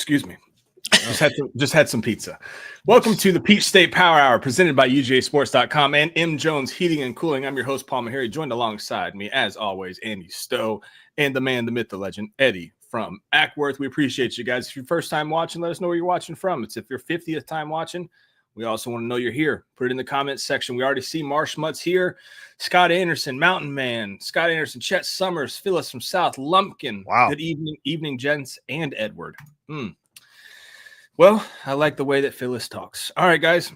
Excuse me. Just had some pizza. Welcome to the Peach State Power Hour presented by UGAsports.com and M. Jones Heating and Cooling. I'm your host, Paul Maharry, joined alongside me, as always, Andy Stowe, and the man, the myth, the legend, Eddie from Acworth. We appreciate you guys. If you're first time watching, let us know where you're watching from. It's if you're 50th time watching, we also want to know you're here. Put it in the comments section. We already see Marsh Mutts here. Scott Anderson, Mountain Man, Scott Anderson, Chet Summers, Phyllis from South Lumpkin. Wow. Good evening, gents, and Edward. Well, I like the way that Phyllis talks. All right, guys.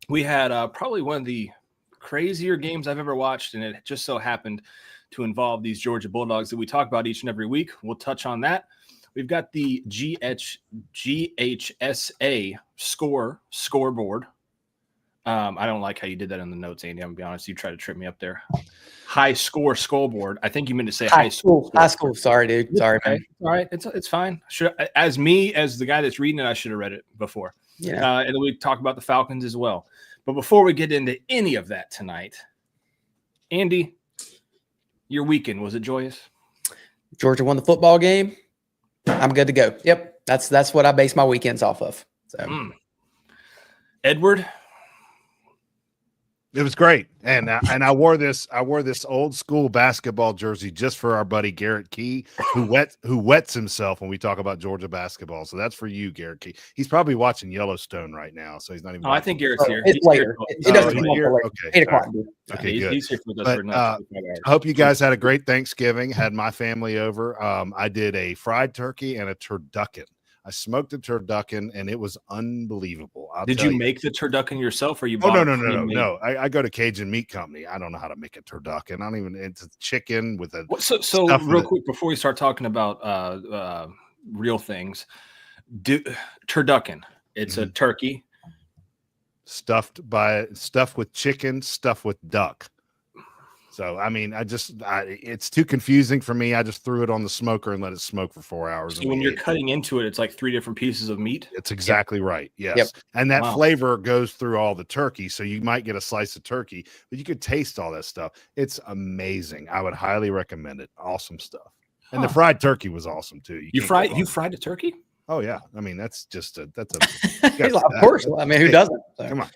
We had probably one of the crazier games I've ever watched, and it just so happened to involve these Georgia Bulldogs that we talk about each and every week. We'll touch on that. We've got the GHSA scoreboard. I don't like how you did that in the notes, Andy. I'm going to be honest. You tried to trip me up there. High score scoreboard. I think you meant to say high school. High school. Sorry, dude. Sorry, okay. man. All right. It's fine. As the guy that's reading it, I should have read it before. Yeah. And then we talk about the Falcons as well. But before we get into any of that tonight, Andy, your weekend, was it joyous? Georgia won the football game. I'm good to go. Yep. That's what I base my weekends off of. So Edward. It was great, and I wore this old school basketball jersey just for our buddy Garrett Key, who wets himself when we talk about Georgia basketball. So that's for you, Garrett Key. He's probably watching Yellowstone right now, so he's not even. Oh, I think Garrett's here. It's later. It doesn't come up till Okay, 8 o'clock. right. Okay, good. He's here with us for I hope you guys had a great Thanksgiving. Had my family over. I did a fried turkey and a turducken. I smoked a turducken, and it was unbelievable. Did you make the turducken yourself, or you? Oh, no. I go to Cajun Meat Company. I don't know how to make a turducken. I don't even. It's chicken with a. So real quick before we start talking about real things, turducken. It's a turkey stuffed with chicken, stuffed with duck. So, I mean, it's too confusing for me. I just threw it on the smoker and let it smoke for 4 hours. So when you're cutting into it, it's like 3 different pieces of meat? It's exactly right, yes. Yep. And that flavor goes through all the turkey, so you might get a slice of turkey, but you could taste all that stuff. It's amazing. I would highly recommend it. Awesome stuff. And the fried turkey was awesome, too. You fried a turkey? Oh, yeah. I mean, that's a of course. I mean, who doesn't? So. Come on.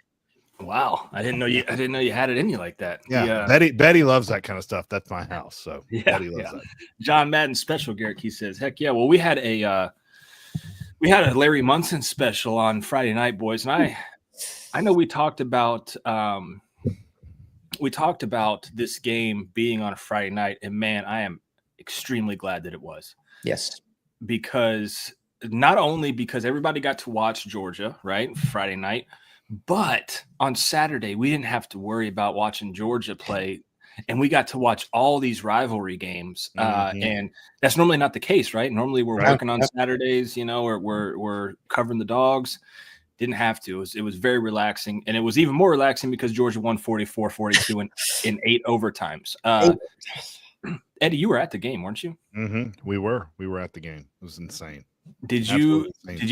Wow, I didn't know you had it in you like that. Yeah, Betty loves that kind of stuff. That's my house, so Betty loves that. John Madden special, Garrett, he says, "Heck yeah!" Well, we had a Larry Munson special on Friday night, boys, and I know we talked about this game being on a Friday night, and man, I am extremely glad that it was. Yes, because not only because everybody got to watch Georgia right Friday night. But on Saturday, we didn't have to worry about watching Georgia play, and we got to watch all these rivalry games. And that's normally not the case, right? Normally we're working on Saturdays, or we're covering the dogs. Didn't have to. It was very relaxing, and it was even more relaxing because Georgia won 44-42 in 8 overtimes. Eddie, you were at the game, weren't you? Mm-hmm. We were at the game. It was insane. Did you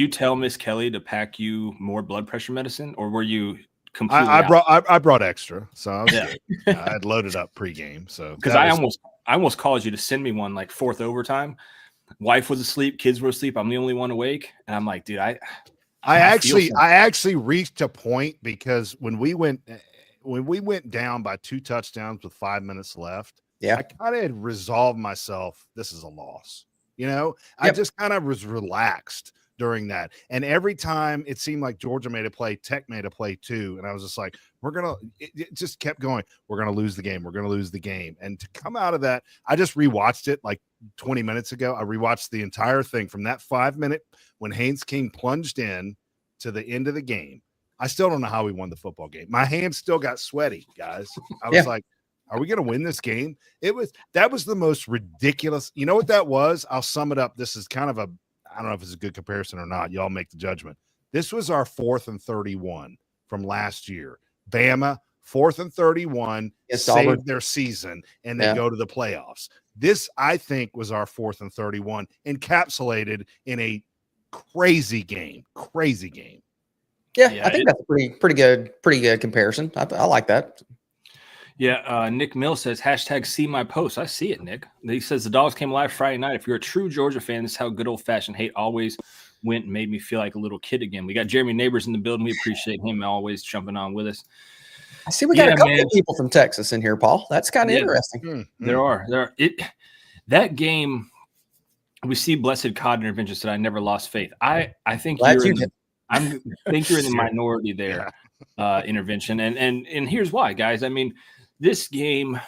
tell Miss Kelly to pack you more blood pressure medicine, or were you completely? I brought extra, so I was good. I had loaded up pregame, so because I almost called you to send me one like 4th overtime. Wife was asleep, kids were asleep. I'm the only one awake, and I'm like, dude, I actually reached a point because when we went down by 2 touchdowns with 5 minutes left, I kind of had resolved myself. This is a loss. I just kind of was relaxed during that. And every time it seemed like Georgia made a play, Tech made a play too. And I was just like, it just kept going. We're going to lose the game. We're going to lose the game. And to come out of that, I just rewatched it like 20 minutes ago. I rewatched the entire thing from that 5-minute when Haynes King plunged in to the end of the game. I still don't know how we won the football game. My hands still got sweaty, guys. I was like, are we going to win this game? That was the most ridiculous. You know what that was? I'll sum it up. This is kind of I don't know if it's a good comparison or not. Y'all make the judgment. This was our 4th and 31 from last year. Bama, 4th and 31, saved their season, and they go to the playoffs. This, I think, was our 4th and 31, encapsulated in a crazy game. Yeah, I think that's a pretty good comparison. I like that. Yeah, Nick Mill says, #see my post. I see it, Nick. He says the Dogs came alive Friday night. If you're a true Georgia fan, this is how good old-fashioned hate always went and made me feel like a little kid again. We got Jeremy Neighbors in the building. We appreciate him always jumping on with us. I see we got a couple of people from Texas in here, Paul. That's kind of interesting. There are. That game, we see Blessed Cod intervention said, I never lost faith. I think you're in the minority there, intervention. And here's why, guys. I mean, this game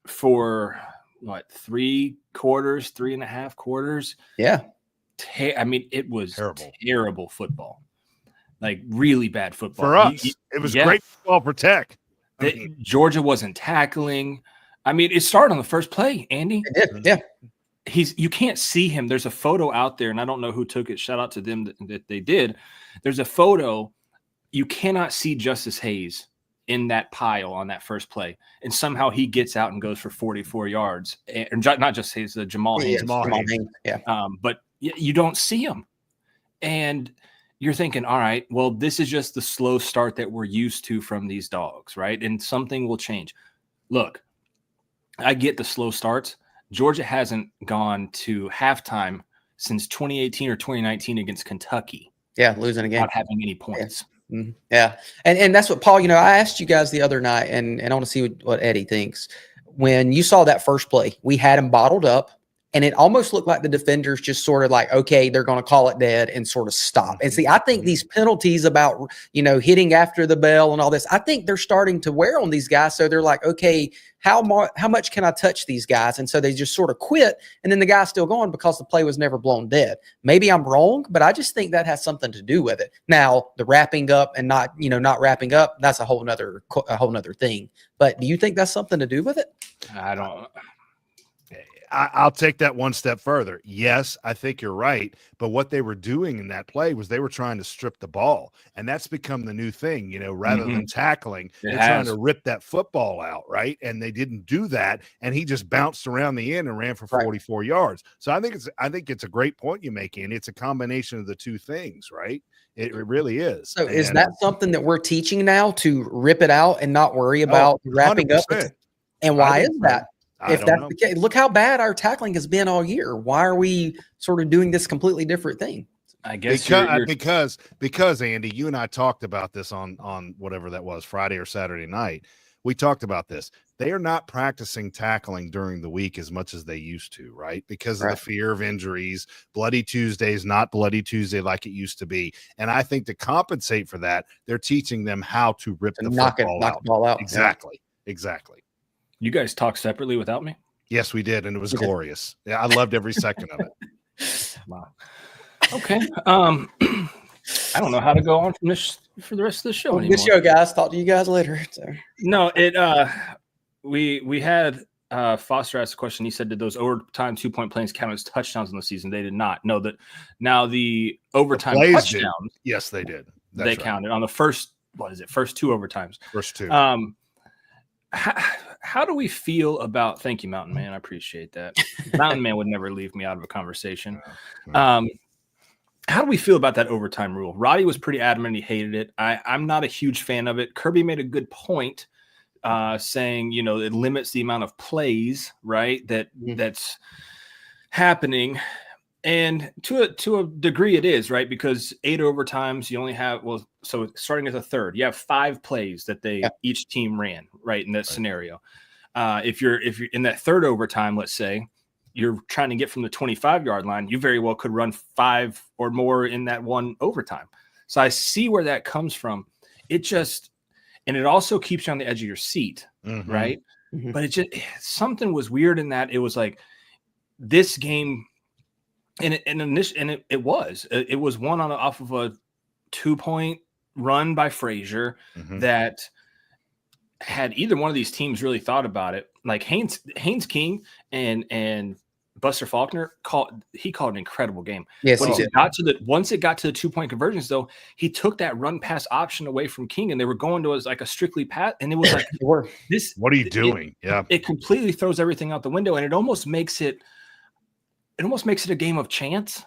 for what, 3.5 quarters? Yeah. I mean, it was terrible football. Like really bad football. For us, it was great football for Tech. Georgia wasn't tackling. I mean, it started on the first play, Andy. It did, yeah. You can't see him. There's a photo out there, and I don't know who took it. Shout out to them that they did. There's a photo. You cannot see Justice Hayes in that pile on that first play, and somehow he gets out and goes for 44 yards. And not just Hayes, Jamal Hayes. Yeah. But you don't see him, and you're thinking, all right, well, this is just the slow start that we're used to from these dogs, right? And something will change. Look, I get the slow starts. Georgia hasn't gone to halftime since 2018 or 2019 against Kentucky. Yeah, losing a game. Not having any points. Yeah. Mm-hmm. Yeah. And that's what, Paul, I asked you guys the other night, and I want to see what Eddie thinks. When you saw that first play, we had him bottled up. And it almost looked like the defenders just sort of like, okay, they're going to call it dead and sort of stop. And see, I think these penalties about, hitting after the bell and all this, I think they're starting to wear on these guys. So they're like, okay, how much can I touch these guys? And so they just sort of quit. And then the guy's still going because the play was never blown dead. Maybe I'm wrong, but I just think that has something to do with it. Now, the wrapping up and not wrapping up, that's a whole nother thing. But do you think that's something to do with it? I don't. I'll take that one step further. Yes, I think you're right. But what they were doing in that play was they were trying to strip the ball. And that's become the new thing, rather than tackling, they're trying to rip that football out, right? And they didn't do that. And he just bounced around the end and ran for 44 yards. So I think it's a great point you make, and it's a combination of the two things, right? It really is. So is that something that we're teaching now, to rip it out and not worry about wrapping 100%. Up? And why is that? If that's the case, look how bad our tackling has been all year. Why are we sort of doing this completely different thing? I guess because Andy, you and I talked about this on whatever that was, Friday or Saturday night. We talked about this. They are not practicing tackling during the week as much as they used to, right? Because of the fear of injuries. Bloody Tuesday is not Bloody Tuesday like it used to be. And I think to compensate for that, they're teaching them how to rip the knock the ball out. Exactly. You guys talk separately without me? Yes, we did, and it was glorious. Yeah, I loved every second of it. Wow. Okay. I don't know how to go on from this for the rest of the show anymore. Good show, guys. Talk to you guys later. So. No, we had Foster asked a question. He said, did those overtime 2-point plays count as touchdowns in the season? They did not. No, the overtime touchdowns. Yes, they did. They counted on the first two overtimes. First two. How do we feel about? Thank you, Mountain Man. I appreciate that. Mountain Man would never leave me out of a conversation. How do we feel about that overtime rule? Roddy was pretty adamant he hated it. I'm not a huge fan of it. Kirby made a good point, saying it limits the amount of plays, right? That's happening. And to a degree it is, right? Because 8 overtimes, you only have, so starting at the third, you have 5 plays that each team ran, right, in that scenario. If you're in that third overtime, let's say, you're trying to get from the 25-yard line, you very well could run 5 or more in that one overtime. So I see where that comes from. And it also keeps you on the edge of your seat, right? Mm-hmm. But something was weird in that. It was like this game. It was won off of a 2-point run by Frazier that had either one of these teams really thought about it. Like Haynes King and Buster Faulkner called an incredible game. Yes, once it got to the 2-point conversions, though, he took that run pass option away from King, and they were going to like a strictly pass, and it was like this. What are you doing? It completely throws everything out the window, and it almost makes it a game of chance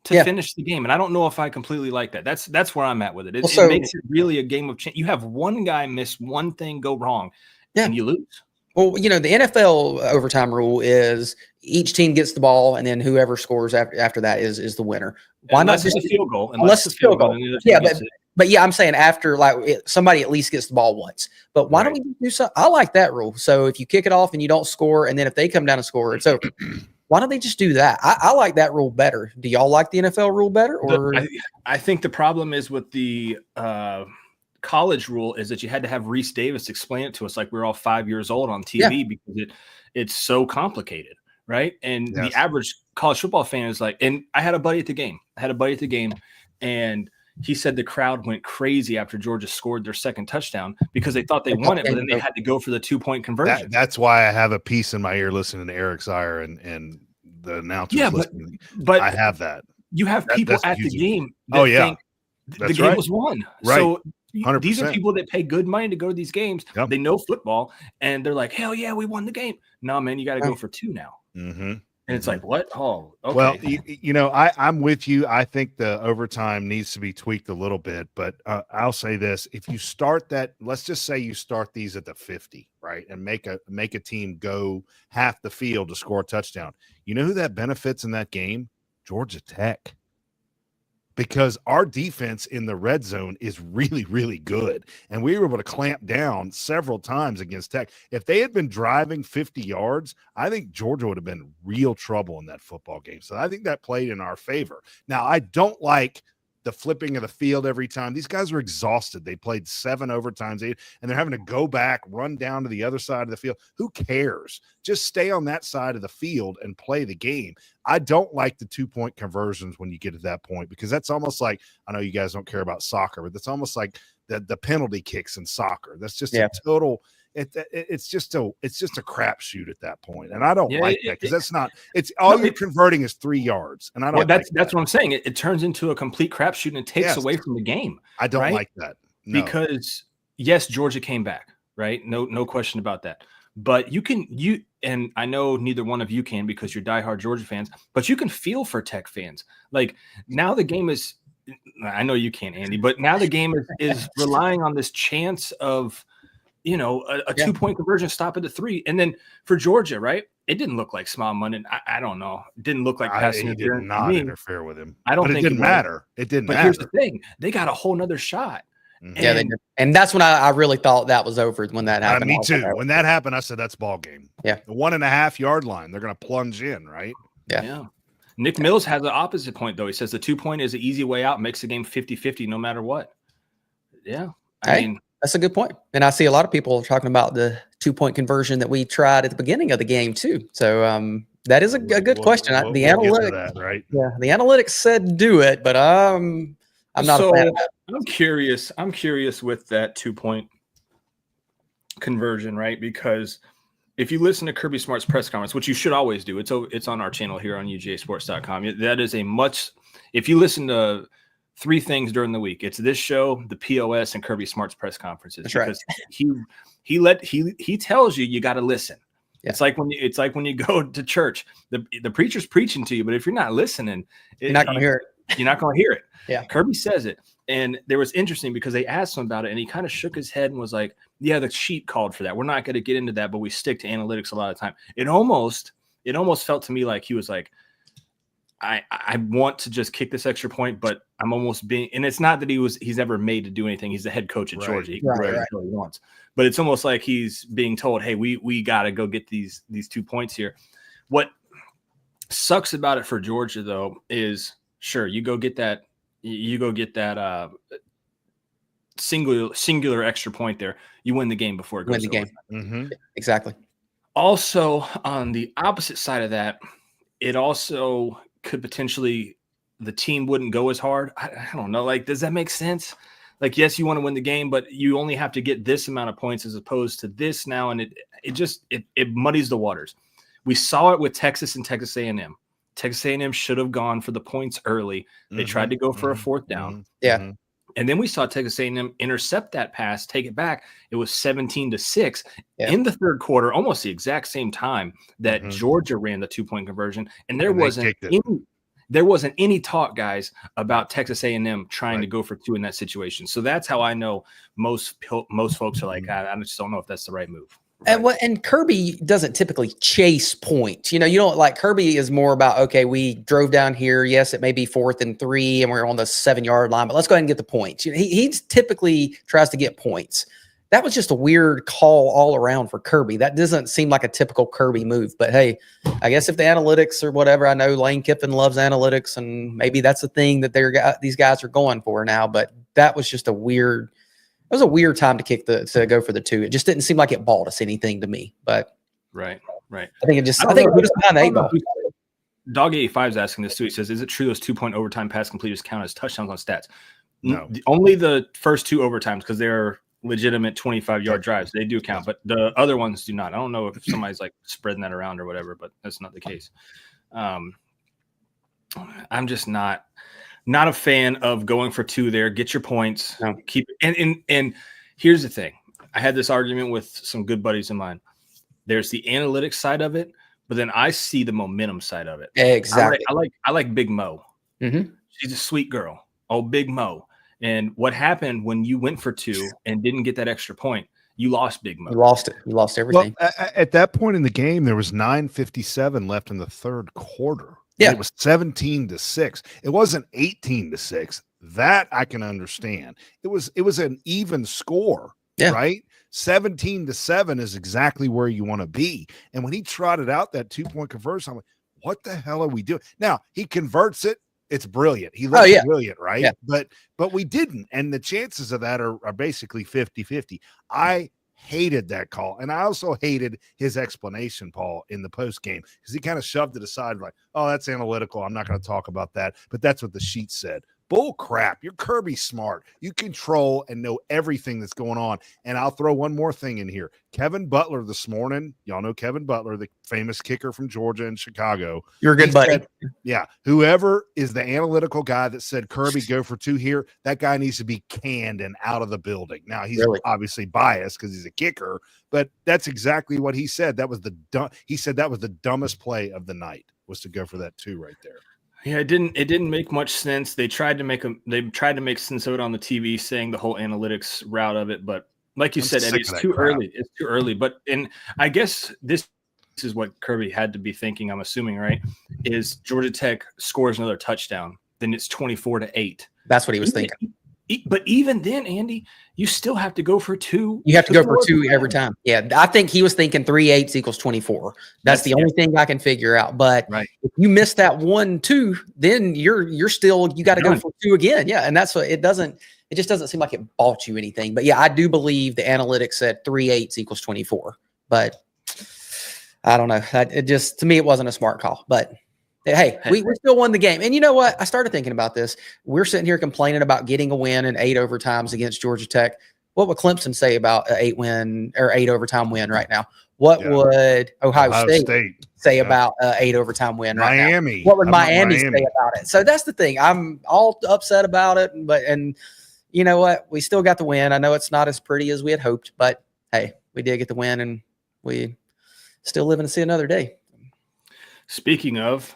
to finish the game. And I don't know if I completely like that. That's where I'm at with it. It makes it really a game of chance. You have one guy miss one thing, go wrong, and you lose. Well, the NFL overtime rule is each team gets the ball, and then whoever scores after that is the winner. Why unless not just it's a field goal? Unless it's a field goal. Yeah, but yeah, I'm saying after somebody at least gets the ball once. But why don't we do something? I like that rule. So if you kick it off and you don't score, and then if they come down and score, it's over. Why don't they just do that? I like that rule better. Do y'all like the NFL rule better? Or I think the problem is with the college rule is that you had to have Reese Davis explain it to us like we're all 5 years old on TV because it's so complicated, right? And the average college football fan is like, and I had a buddy at the game. And he said the crowd went crazy after Georgia scored their second touchdown because they thought they won it, but then they had to go for the 2-point conversion. That's why I have a piece in my ear listening to Eric Sire and the announcers. Yeah, but I have that. You have people at the game that think the game was won. Right. So 100%. These are people that pay good money to go to these games. Yep. They know football, and they're like, hell yeah, we won the game. No, man, you got to go for 2 now. Mm-hmm. And it's like, what? Oh, okay. Well, I'm with you. I think the overtime needs to be tweaked a little bit, but I'll say this. If you start that, let's just say you start these at the 50, right? And make a team go half the field to score a touchdown. You know who that benefits in that game? Georgia Tech. Because our defense in the red zone is really, really good. And we were able to clamp down several times against Tech. If they had been driving 50 yards, I think Georgia would have been real trouble in that football game. So I think that played in our favor. Now, I don't like the flipping of the field every time. These guys are exhausted. They played 7 overtimes, 8, and they're having to go back, run down to the other side of the field. Who cares? Just stay on that side of the field and play the game. I don't like the 2-point conversions when you get to that point, because that's almost like, I know you guys don't care about soccer, but that's almost like the penalty kicks in soccer. That's just a total it's just a crapshoot at that point. And I don't like that, because that's not, it's all you're converting is 3 yards. And I don't that's what I'm saying. It turns into a complete crapshoot and it takes away from the game. I don't like that. No. Because yes, Georgia came back, right? No question about that. But and I know neither one of you can, because you're diehard Georgia fans, but you can feel for Tech fans. Like, now the game is, I know you can't, Andy, but now the game is relying on this chance of, a 2-point conversion, stop at the 3. And then for Georgia, right? It didn't look like Smile Monday. I don't know. It didn't look like passing. He did not interfere with him. I don't think it didn't matter. It didn't matter. But here's the thing. They got a whole nother shot. Mm-hmm. Yeah, they did. And that's when I really thought that was over when that happened. Me too. When that happened, I said, that's ball game. Yeah. The 1.5 yard line, they're going to plunge in, right? Yeah. Nick Mills has the opposite point, though. He says the 2-point is an easy way out, makes the game 50-50 no matter what. Yeah. I mean, that's a good point. And I see a lot of people talking about the 2-point conversion that we tried at the beginning of the game too. So that is a good question. The analytics, right? Yeah, the analytics said do it, but I'm not a fan of that. I'm curious with that 2-point conversion, right? Because if you listen to Kirby Smart's press conference, which you should always do, it's on our channel here on UGAsports.com. That is if you listen to 3 things during the week, it's this show, the POS, and Kirby Smart's press conferences. That's right. He tells you got to listen. Yeah. It's like when you go to church, the preacher's preaching to you, but if you're not listening, you're not going to hear it. You're not going to hear it. Yeah. Kirby says it. And there was interesting because they asked him about it, and he kind of shook his head and was like, yeah, the sheet called for that. We're not going to get into that, but we stick to analytics a lot of the time. It almost felt to me like he was like, I want to just kick this extra point, but I'm almost being, and it's not that he's ever made to do anything. He's the head coach at Georgia. He can do whatever he wants. But it's almost like he's being told, hey, we got to go get these 2 points here. What sucks about it for Georgia, though, is sure, you go get that singular extra point there. You win the game before it goes the game. Mm-hmm. Exactly. Also, on the opposite side of that, it also could potentially, the team wouldn't go as hard. I don't know. Like, does that make sense? Like, yes, you want to win the game, but you only have to get this amount of points as opposed to this now. And it muddies the waters. We saw it with Texas and Texas A&M. Texas A&M should have gone for the points early. They tried to go for a 4th down. Yeah. And then we saw Texas A&M intercept that pass, take it back. It was 17-6 in the 3rd quarter, almost the exact same time that Georgia ran the 2-point conversion. And there wasn't any talk, guys, about Texas A&M trying to go for 2 in that situation. So that's how I know most folks are like, I just don't know if that's the right move. And Kirby doesn't typically chase points. You don't like Kirby is more about, okay, we drove down here. Yes, it may be 4th and 3 and we're on the 7-yard line, but let's go ahead and get the points. He typically tries to get points. That was just a weird call all around for Kirby. That doesn't seem like a typical Kirby move, but hey, I guess if the analytics or whatever, I know Lane Kiffin loves analytics and maybe that's the thing that these guys are going for now, but that was just a weird time to go for the 2. It just didn't seem like it bought us anything to me, but right. I think it put us behind the 8 ball. Dog 85 is asking this too. He says, is it true those 2-point overtime pass completions count as touchdowns on stats? No. Only the first 2 overtimes because they're legitimate 25-yard drives. They do count, but the other ones do not. I don't know if somebody's like spreading that around or whatever, but that's not the case. I'm just not a fan of going for 2 there. Get your points. No. Keep and here's the thing. I had this argument with some good buddies of mine. There's the analytics side of it, but then I see the momentum side of it. Exactly. I like Big Mo. Mm-hmm. She's a sweet girl. Oh, Big Mo. And what happened when you went for 2 and didn't get that extra point? You lost Big Mo. You lost it. You lost everything. Well, at that point in the game, there was 9:57 left in the 3rd quarter. Yeah. It was 17-6. It wasn't 18-6. That I can understand. It was an even score, right? 17-7 is exactly where you want to be. And when he trotted out that 2-point conversion, I'm like, what the hell are we doing? Now he converts it. It's brilliant. He looks brilliant, right? Yeah. But we didn't. And the chances of that are basically 50-50. I hated that call. And I also hated his explanation, Paul, in the post game, because he kind of shoved it aside like, oh, that's analytical. I'm not going to talk about that. But that's what the sheet said. Bull crap. You're Kirby smart. You control and know everything that's going on. And I'll throw one more thing in here. Kevin Butler this morning, y'all know Kevin Butler, the famous kicker from Georgia and Chicago. You're a good buddy. Said, whoever is the analytical guy that said Kirby go for 2 here, that guy needs to be canned and out of the building. Now he's obviously biased because he's a kicker, but that's exactly what he said. He said that was the dumbest play of the night, was to go for that 2 right there. Yeah, it didn't make much sense. They tried to make sense of it on the TV, saying the whole analytics route of it, but like you said, Eddie, it's too early. It's too early. But I guess this is what Kirby had to be thinking, I'm assuming, right? Is Georgia Tech scores another touchdown, then it's 24-8. That's what he was thinking. But even then, Andy, you still have to go for 2. You have to go for 2 every time. Yeah, I think he was thinking 3/8 equals 24. That's the only thing I can figure out. But if you miss that 1-2, then you're still, you got to go for 2 again. Yeah, and that's what it just doesn't seem like it bought you anything. But yeah, I do believe the analytics said 3/8 equals 24. But I don't know. To me, it wasn't a smart call. But hey, we still won the game. And you know what? I started thinking about this. We're sitting here complaining about getting a win in 8 overtimes against Georgia Tech. What would Clemson say about an 8 overtime win right now? What would Ohio State say about an 8 overtime win right now? Miami. What would Miami say about it? So that's the thing. I'm all upset about it. And you know what? We still got the win. I know it's not as pretty as we had hoped, but hey, we did get the win and we still living to see another day. Speaking of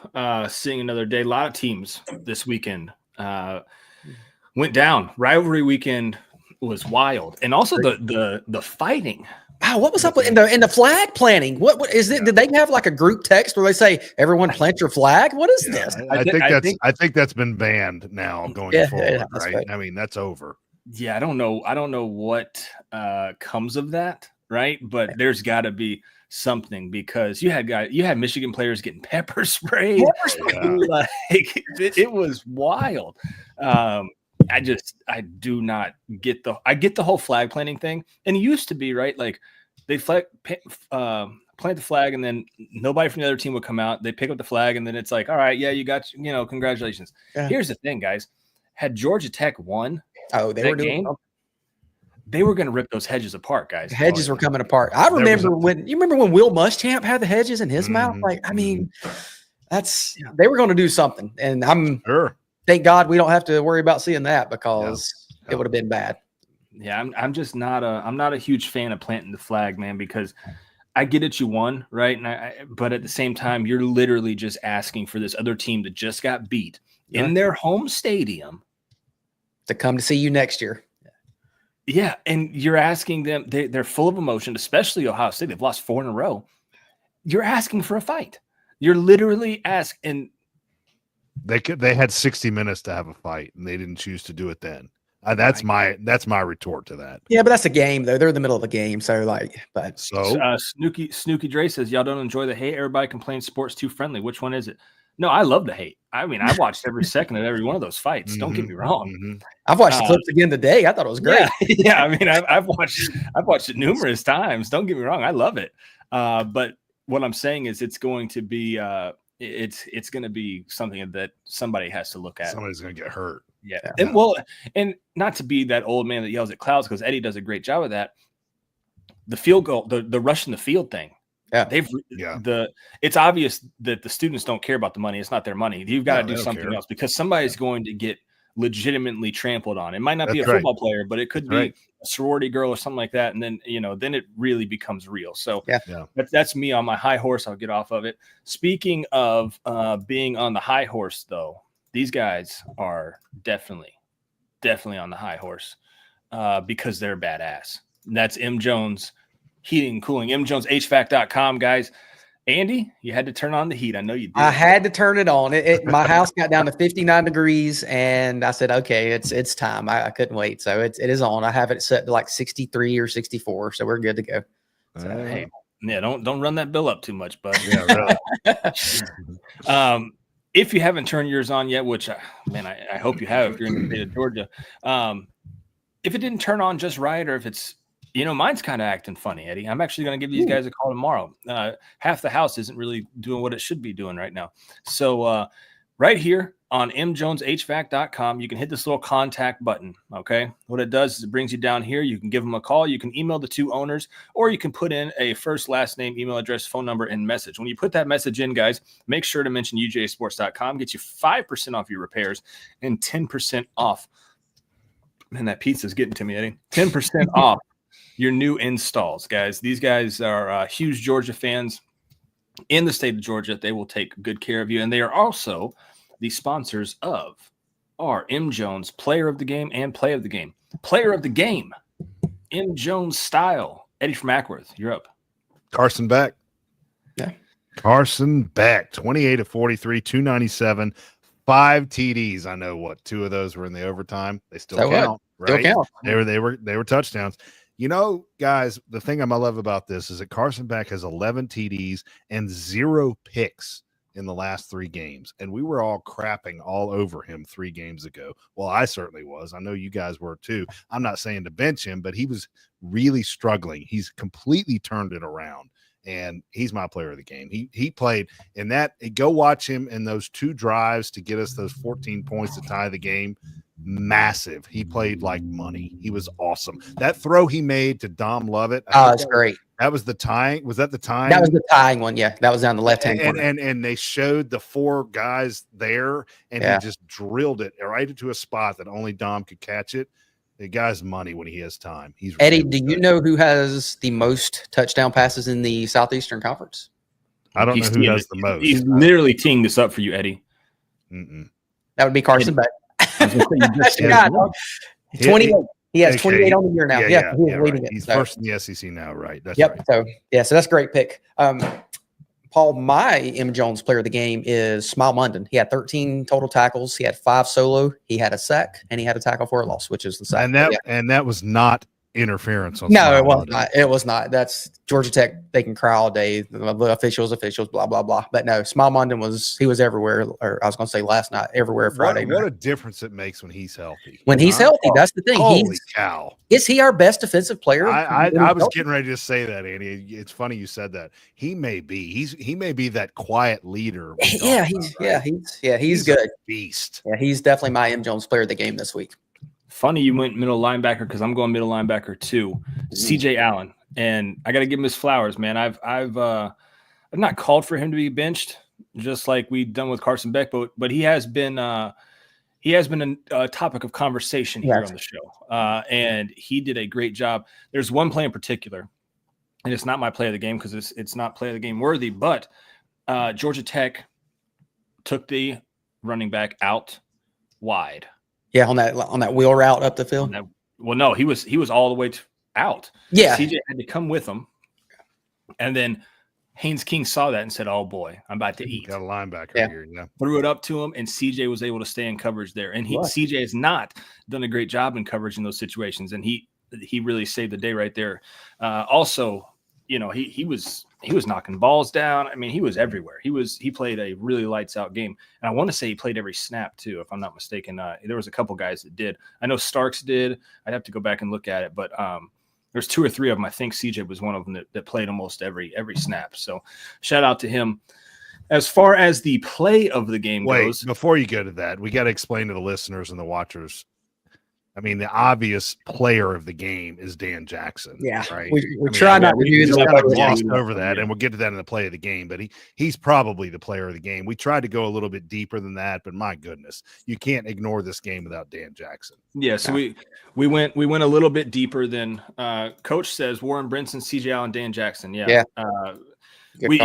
seeing another day, a lot of teams this weekend went down. Rivalry weekend was wild, and also the fighting. Wow, what was up with in the flag planting? What is it? Did they have like a group text where they say everyone plant your flag? What is this? I think that's been banned now going forward. Right? I mean, that's over. Yeah, I don't know what comes of that, right? But there's got to be something, because you had Michigan players getting pepper sprayed. Like it was wild. I do not get the whole flag planting thing. And it used to be, right, like they plant the flag and then nobody from the other team would come out. They pick up the flag and then it's like, all right, yeah, you got, congratulations. Yeah. Here's the thing, guys. Had Georgia Tech won, they were doing game, they were going to rip those hedges apart, guys. The hedges were coming apart. I remember when Will Muschamp had the hedges in his mouth. Like, I mean, they were going to do something, and thank God we don't have to worry about seeing that, because it would have been bad. Yeah, I'm just not a huge fan of planting the flag, man, because I get it, you won, right? But at the same time, you're literally just asking for this other team that just got beat in their home stadium to come to see you next year. Yeah, and you're asking them, they're full of emotion, especially Ohio State. They've lost 4 in a row. You're asking for a fight. You're literally asking. They had 60 minutes to have a fight, and they didn't choose to do it then. That's my retort to that. Yeah, but that's a game though. They're in the middle of a game, so Snooky Dre says y'all don't enjoy the hate. Everybody complains sports too friendly. Which one is it? No, I love the hate. I mean, I watched every second of every one of those fights. Mm-hmm. Don't get me wrong. Mm-hmm. I've watched the clips again today. I thought it was great. Yeah, I mean, I've watched it numerous times. Don't get me wrong. I love it. But what I'm saying is, it's going to be it's going to be something that somebody has to look at. Somebody's going to get hurt. Yeah. And not to be that old man that yells at clouds, because Eddie does a great job of that. The field goal, the rush in the field thing. Yeah. It's obvious that the students don't care about the money. It's not their money. You've got to do something else, because somebody's going to get legitimately trampled on. It might not be a football player, but it could be a sorority girl or something like that. And then, then it really becomes real. So that's me on my high horse. I'll get off of it. Speaking of being on the high horse, though, these guys are definitely on the high horse because they're badass. And that's M. Jones Heating and Cooling, mjoneshvac.com, guys. Andy, you had to turn on the heat. I know you did. I had to turn it on. My house got down to 59 degrees, and I said, okay, it's time. I couldn't wait. So it is on. I have it set to like 63 or 64, so we're good to go. So, hey, yeah, don't run that bill up too much, bud. Yeah, really. If you haven't turned yours on yet, which, I hope you have if you're in the state of Georgia. If it didn't turn on just right, or if it's, mine's kind of acting funny, Eddie. I'm actually going to give these guys a call tomorrow. Half the house isn't really doing what it should be doing right now. So right here on mjoneshvac.com, you can hit this little contact button, okay? What it does is it brings you down here. You can give them a call. You can email the 2 owners, or you can put in a first, last name, email address, phone number, and message. When you put that message in, guys, make sure to mention ujsports.com. Get you 5% off your repairs and 10% off. Man, that pizza's getting to me, Eddie. 10% off your new installs, guys. These guys are huge Georgia fans in the state of Georgia. They will take good care of you. And they are also the sponsors of our M. Jones Player of the Game and Play of the Game. Player of the Game, M. Jones style. Eddie from Acworth, you're up. Carson Beck. Yeah. Carson Beck, 28 of 43, 297, 5 TDs. I know 2 of those were in the overtime. They still count, right? Still count. They were touchdowns. Guys, the thing I love about this is that Carson Beck has 11 TDs and 0 picks in the last 3 games. And we were all crapping all over him 3 games ago. Well, I certainly was. I know you guys were too. I'm not saying to bench him, but he was really struggling. He's completely turned it around, and he's my player of the game. He played in that. Go watch him in those 2 drives to get us those 14 points to tie the game. Massive. He played like money. He was awesome. That throw he made to Dom Lovett. Oh, it's great. That was the tying. Was that the tying? That was the tying one. Yeah, that was down the left-hand corner. And they showed the 4 guys there, and he just drilled it right into a spot that only Dom could catch it. The guy's money when he has time. He's Eddie. Do you know who has the most touchdown passes in the Southeastern Conference? I don't know who has the most. He's literally teeing this up for you, Eddie. That would be Carson Beck. 28. He has 28 on the year now. Yeah, he's leading it. He's first in the SEC now, right? That's right. So that's a great pick. Paul, my M. Jones player of the game is Smile Munden. He had 13 total tackles. He had 5 solo. He had a sack, and he had a tackle for a loss, which is the sack. And that was not interference on no, it was not. It was not. That's Georgia Tech. They can cry all day. The officials, blah blah blah. But no, Smile Munden was everywhere. Or I was going to say last night, everywhere Friday. What a difference it makes when he's healthy. When he's healthy, that's the thing. Holy cow! Is he our best defensive player? I was getting ready to say that, Andy. It's funny you said that. He may be. He may be that quiet leader. He's good. A beast. Yeah, he's definitely my M. Jones player of the game this week. Funny you went middle linebacker, because I'm going middle linebacker too. CJ Allen, and I got to give him his flowers, man. I've not called for him to be benched, just like we've done with Carson Beck, but he has been a topic of conversation here on the show, and he did a great job. There's one play in particular, and it's not my play of the game because it's not play of the game worthy, but Georgia Tech took the running back out wide. Yeah, on that wheel route up the field. Well, no, he was all the way out. Yeah. CJ had to come with him. And then Haynes King saw that and said, "Oh boy, I'm about to eat." Got a linebacker here. Yeah. Threw it up to him, and CJ was able to stay in coverage there. And CJ has not done a great job in coverage in those situations. And he really saved the day right there. Also, you know, he was knocking balls down. I mean, he was everywhere. He played a really lights out game. And I want to say he played every snap too, if I'm not mistaken. There was a couple guys that did. I know Starks did. I'd have to go back and look at it, but there's 2 or 3 of them. I think CJ was one of them that played almost every snap. So shout out to him. As far as the play of the game goes. Before you go to that, we got to explain to the listeners and the watchers. I mean, the obvious player of the game is Dan Jackson. Yeah, right. We try not to use glossed over that, and we'll get to that in the play of the game. But he's probably the player of the game. We tried to go a little bit deeper than that, but my goodness, you can't ignore this game without Dan Jackson. Yeah, so we went a little bit deeper than Coach says. Warren Brinson, CJ Allen, Dan Jackson. Yeah. We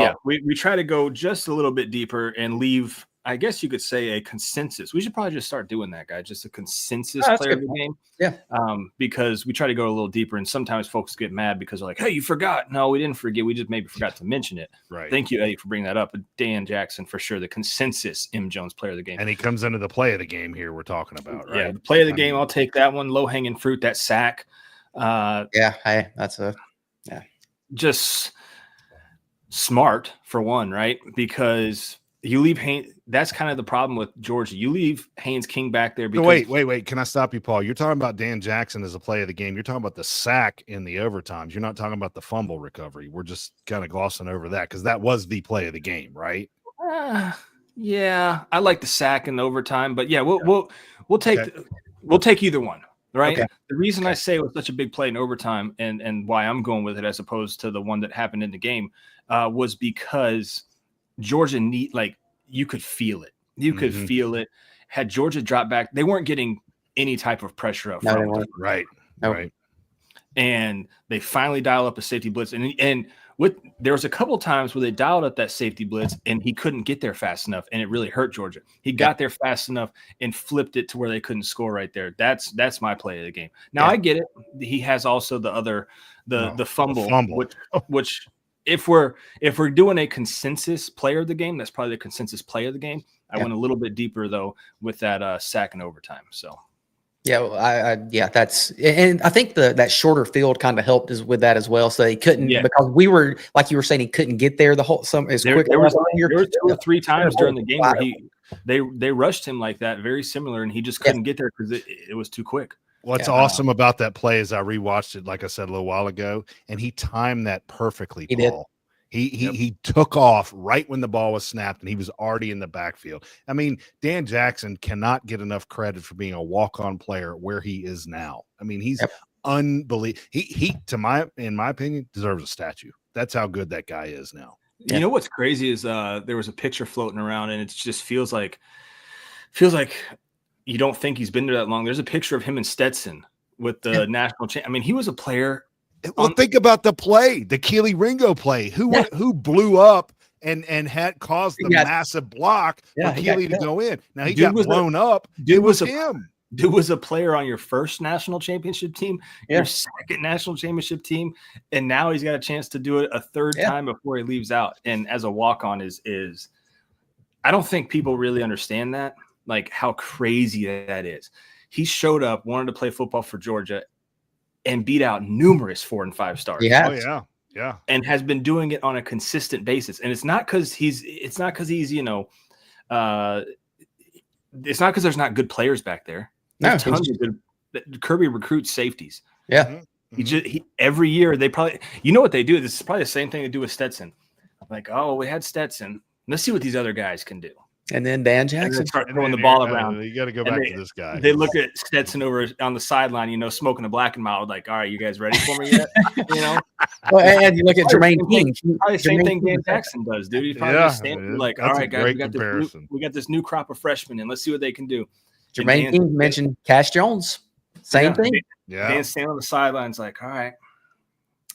try to go just a little bit deeper and leave, I guess you could say, a consensus. We should probably just start doing that, guy. Just a consensus player of the game. Yeah. Because we try to go a little deeper, and sometimes folks get mad because they're like, "Hey, you forgot." No, we didn't forget. We just maybe forgot to mention it. Right. Thank you, Eddie, for bringing that up. But Dan Jackson, for sure, the consensus M. Jones player of the game. And he comes into the play of the game here we're talking about, right? Yeah, the play of the game, I'll take that one. Low-hanging fruit, that sack. Just smart, for one, right? Because you leave Haynes. That's kind of the problem with Georgia. You leave Haynes King back there. Because wait. Can I stop you, Paul? You're talking about Dan Jackson as a play of the game. You're talking about the sack in the overtimes. You're not talking about the fumble recovery. We're just kind of glossing over that because that was the play of the game, right? Yeah, I like the sack in the overtime, but we'll take either one, right? Okay. The reason I say it was such a big play in overtime and why I'm going with it as opposed to the one that happened in the game was because Georgia you could feel it. You could feel it. Had Georgia dropped back, they weren't getting any type of pressure up front. No, they weren't. Right. Nope. Right. And they finally dial up a safety blitz. And there was a couple times where they dialed up that safety blitz and he couldn't get there fast enough, and it really hurt Georgia. He got there fast enough and flipped it to where they couldn't score right there. That's my play of the game. Now I get it. He has also the fumble. Which if we're doing a consensus player of the game, that's probably the consensus play of the game. I went a little bit deeper though with that sack in overtime. So that's, and I think that shorter field kind of helped us with that as well. So he couldn't because we were, like you were saying, he couldn't get there as quick. There was 2 or 3 times during the game where they rushed him like that, very similar, and he just couldn't get there because it was too quick. What's awesome about that play is I rewatched it, like I said a little while ago, and he timed that perfectly. He Paul. He took off right when the ball was snapped, and he was already in the backfield. I mean, Dan Jackson cannot get enough credit for being a walk-on player where he is now. I mean, he's unbelievable. He in my opinion, deserves a statue. That's how good that guy is now. You know what's crazy is there was a picture floating around, and it just feels like you don't think he's been there that long. There's a picture of him and Stetson with the national champ. I mean, he was a player. Well, think about the play, the Keely Ringo play. Who blew up and had caused the massive block for Keely to go in. Now he got blown up. It was him. Dude was a player on your first national championship team, your second national championship team, and now he's got a chance to do it a third time before he leaves out. And as a walk-on is I don't think people really understand that, like how crazy that is. He showed up, wanted to play football for Georgia, and beat out numerous 4 and 5 stars. Yeah. And has been doing it on a consistent basis. And it's not because he's it's not because there's not good players back there. There's tons of good. Kirby recruits safeties. Yeah. He every year they probably, what they do. This is probably the same thing they do with Stetson. Like, oh, we had Stetson. Let's see what these other guys can do. And then Dan Jackson start throwing the ball around. You got to go back to this guy. They look at Stetson over on the sideline, smoking a black and mild. Like, all right, you guys ready for me yet? Well, and you look at Jermaine King. Probably the same thing Dan Jackson does, dude. He's probably just standing like, all right, guys, we got this new crop of freshmen, and let's see what they can do. Jermaine King mentioned Cash Jones. Same thing. Yeah. Dan standing on the sidelines, like, all right.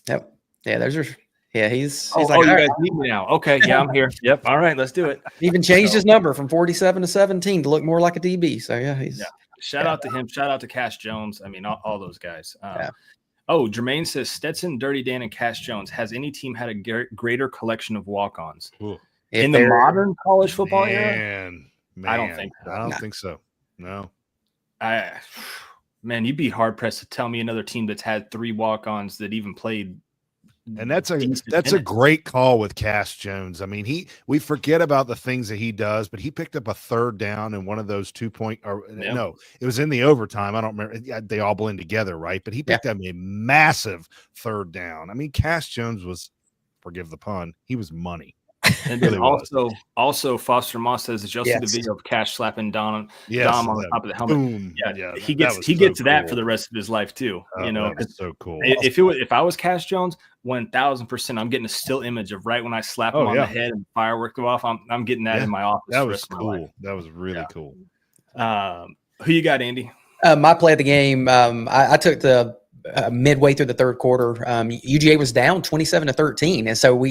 Yep. Yeah, there's your. Yeah, he's like, you guys need me now. Okay, yeah, I'm here. Yep. All right, let's do it. He even changed his number from 47 to 17 to look more like a DB. So yeah, Shout out to him. Shout out to Cash Jones. I mean, all those guys. Oh, Jermaine says Stetson, Dirty Dan, and Cash Jones. Has any team had a greater collection of walk-ons in the modern college football era? I don't think so. I don't think so. No. Man, you'd be hard pressed to tell me another team that's had 3 walk-ons that even played. And that's a great call with Cash Jones. I mean, we forget about the things that he does, but he picked up a 3rd down in one of those 2-point. No, it was in the overtime. I don't remember. They all blend together, right? But he picked up a massive 3rd down. I mean, Cash Jones was, forgive the pun, he was money. And then also Foster Moss says, did y'all see the video of Cash slapping Dom on the top of the helmet? Boom. Yeah, he gets that for the rest of his life too. That's so cool. If I was Cash Jones, 1000%, I'm getting a still image of right when I slap him on the head and firework go off. I'm getting that in my office. That was cool. That was really cool. Who you got, Andy? My play of the game. I took the midway through the 3rd quarter. UGA was down 27-13, and so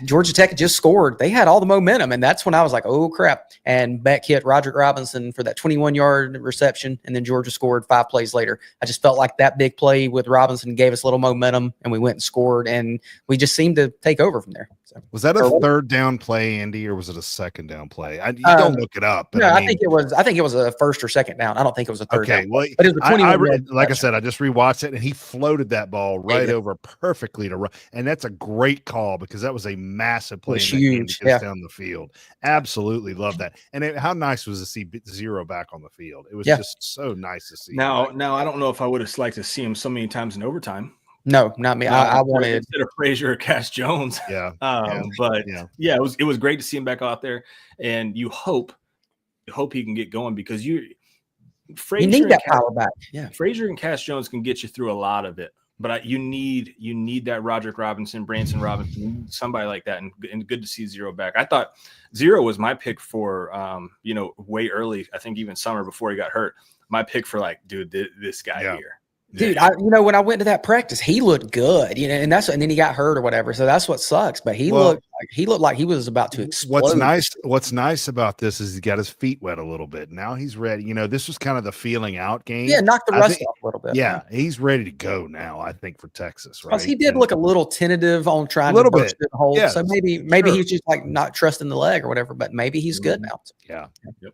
Georgia Tech had just scored. They had all the momentum, and that's when I was like, "Oh crap!" And Beck hit Roderick Robinson for that 21-yard reception, and then Georgia scored 5 plays later. I just felt like that big play with Robinson gave us a little momentum, and we went and scored, and we just seemed to take over from there. So, was that a 3rd down play, Andy, or was it a 2nd down play? You don't look it up. No, I think it was a 1st or 2nd down. I don't think it was a 3rd down. Well, but it was a 21. Like I said, I just rewatched it, and he floated that ball right over perfectly to run. And that's a great call because that was a massive play. Huge, down the field. Absolutely love that. And how nice was to see Zero back on the field. It was just so nice to see. Now, I don't know if I would have liked to see him so many times in overtime. No, not me. I wanted instead of Frazier or Cash Jones. But it was great to see him back out there, and you hope he can get going because you need that power back. Yeah, Frazier and Cash Jones can get you through a lot of it, but you need that Roderick Robinson, Branson Robinson, somebody like that, and good to see Zero back. I thought Zero was my pick for way early. I think even summer before he got hurt. My pick for this guy here. Dude, when I went to that practice, he looked good, and then he got hurt or whatever. So that's what sucks. But he looked like he was about to explode. What's nice about this is he got his feet wet a little bit. Now he's ready. This was kind of the feeling out game. Yeah, knock the rust off a little bit. Yeah, he's ready to go now. I think for Texas, right? Because he did look a little tentative on trying to burst the hole. Yeah, so maybe he's just like not trusting the leg or whatever. But maybe he's good now. Yeah. Yep.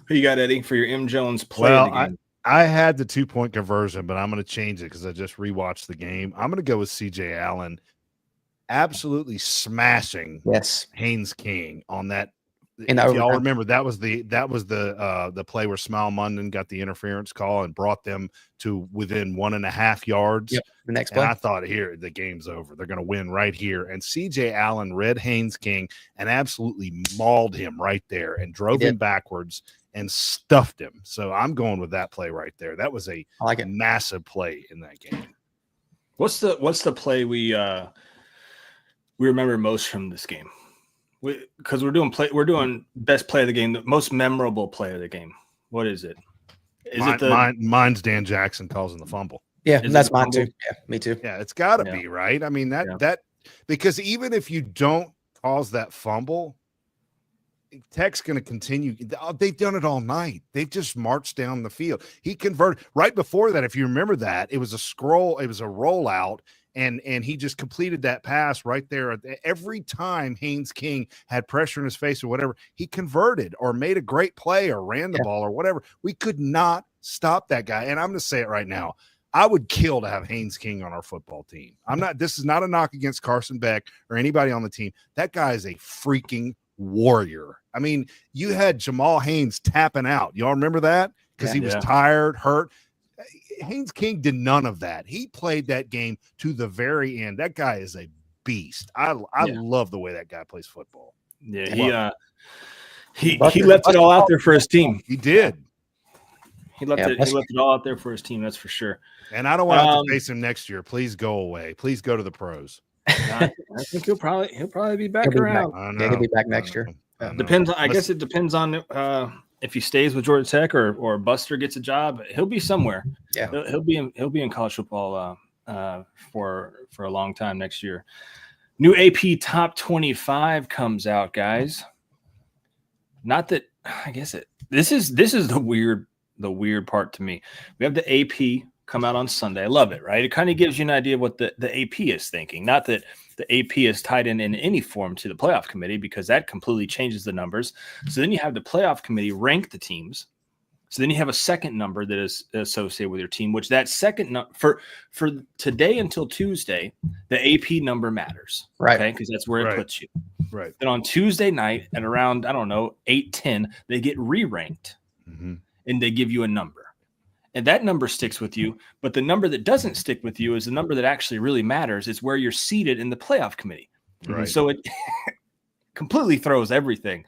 Who you got, Eddie, for your M. Jones play of the game? I had the 2-point conversion, but I'm going to change it because I just rewatched the game. I'm going to go with C.J. Allen, absolutely smashing Haynes King on that. If y'all remember, that was the play where Smile Munden got the interference call and brought them to within 1.5 yards. Yep. The next play, I thought, here the game's over. They're going to win right here. And C.J. Allen read Haynes King and absolutely mauled him right there and drove him backwards and stuffed him. So I'm going with that play right there. That was a massive play in that game. What's the play we remember most from this game? Because we're doing best play of the game, the most memorable play of the game. What is it? Mine's Dan Jackson causing the fumble. Yeah, that's mine too. Yeah, me too. Yeah, it's got to be, right? I mean that because even if you don't cause that fumble, Tech's going to continue. They've done it all night. They've just marched down the field. He converted right before that. If you remember that, it was a scroll. It was a rollout, and he just completed that pass right there. Every time Haynes King had pressure in his face or whatever, he converted or made a great play or ran the ball or whatever. We could not stop that guy. And I'm going to say it right now. I would kill to have Haynes King on our football team. This is not a knock against Carson Beck or anybody on the team. That guy is a freaking warrior. I mean, you had Jamal Haynes tapping out. Y'all remember that? Because he was tired, hurt. Haynes King did none of that. He played that game to the very end. That guy is a beast. I love the way that guy plays football. Yeah, he left it all out there for his team. He did. He left it all out there for his team. That's for sure. And I don't want to have to face him next year. Please go away. Please go to the pros. I think he'll probably be back around. He'll be back next year. Depends. I guess it depends on if he stays with Georgia Tech or Buster gets a job. He'll be somewhere. Yeah, he'll be in college football for a long time next year. New AP Top 25 comes out, guys. Not that I guess it. This is the weird the weird part to me. We have the AP come out on Sunday. I love it, right? It kind of gives you an idea of what the AP is thinking. Not that the AP is tied in any form to the playoff committee, because that completely changes the numbers. So then you have the playoff committee rank the teams. So then you have a second number that is associated with your team, which that second number for today until Tuesday, the AP number matters, right? Okay, because that's where it puts you. Right. Then on Tuesday night at around 8-10, they get re-ranked, and they give you a number. And that number sticks with you, but the number that doesn't stick with you is the number that actually really matters. It's where you're seated in the playoff committee. Right. So it completely throws everything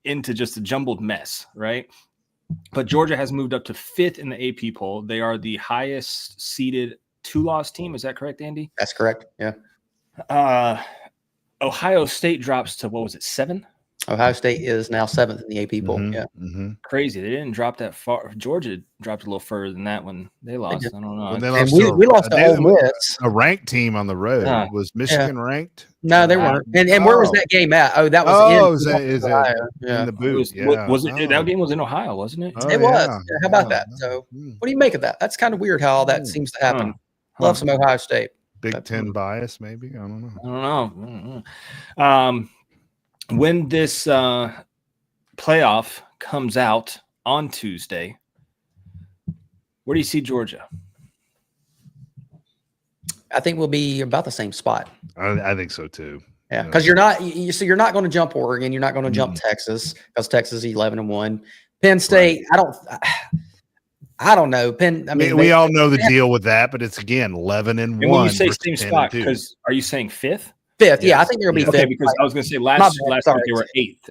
into just a jumbled mess, right? But Georgia has moved up to 5th in the AP poll. They are the highest seeded 2-loss team. Is that correct, Andy? That's correct. Yeah. Ohio State drops to, what was it, 7? Ohio State is now 7th in the AP poll. Yeah. Crazy. They didn't drop that far. Georgia dropped a little further than that when they lost. I don't know. Well, we lost to Ole Miss. A ranked team on the road. Was Michigan ranked? No, they weren't. And where was that game at? Oh, that was in the booth. Was it that game was in Ohio, wasn't it? It was. Yeah, how about that? So what do you make of that? That's kind of weird how that seems to happen. Love some Ohio State. Big Ten bias, maybe. I don't know. When this playoff comes out on Tuesday, where do you see Georgia? I think we'll be about the same spot. I think so too. Yeah, because you're not going to jump Oregon, you're not going to jump Texas, because Texas is 11-1. Penn State, I don't know. I mean, we all know the deal with that, but it's again 11-1. And when you say same spot, because are you saying 5th? 5th, yeah, I think they'll be 5th. Okay, because I was going to say last week they were 8th.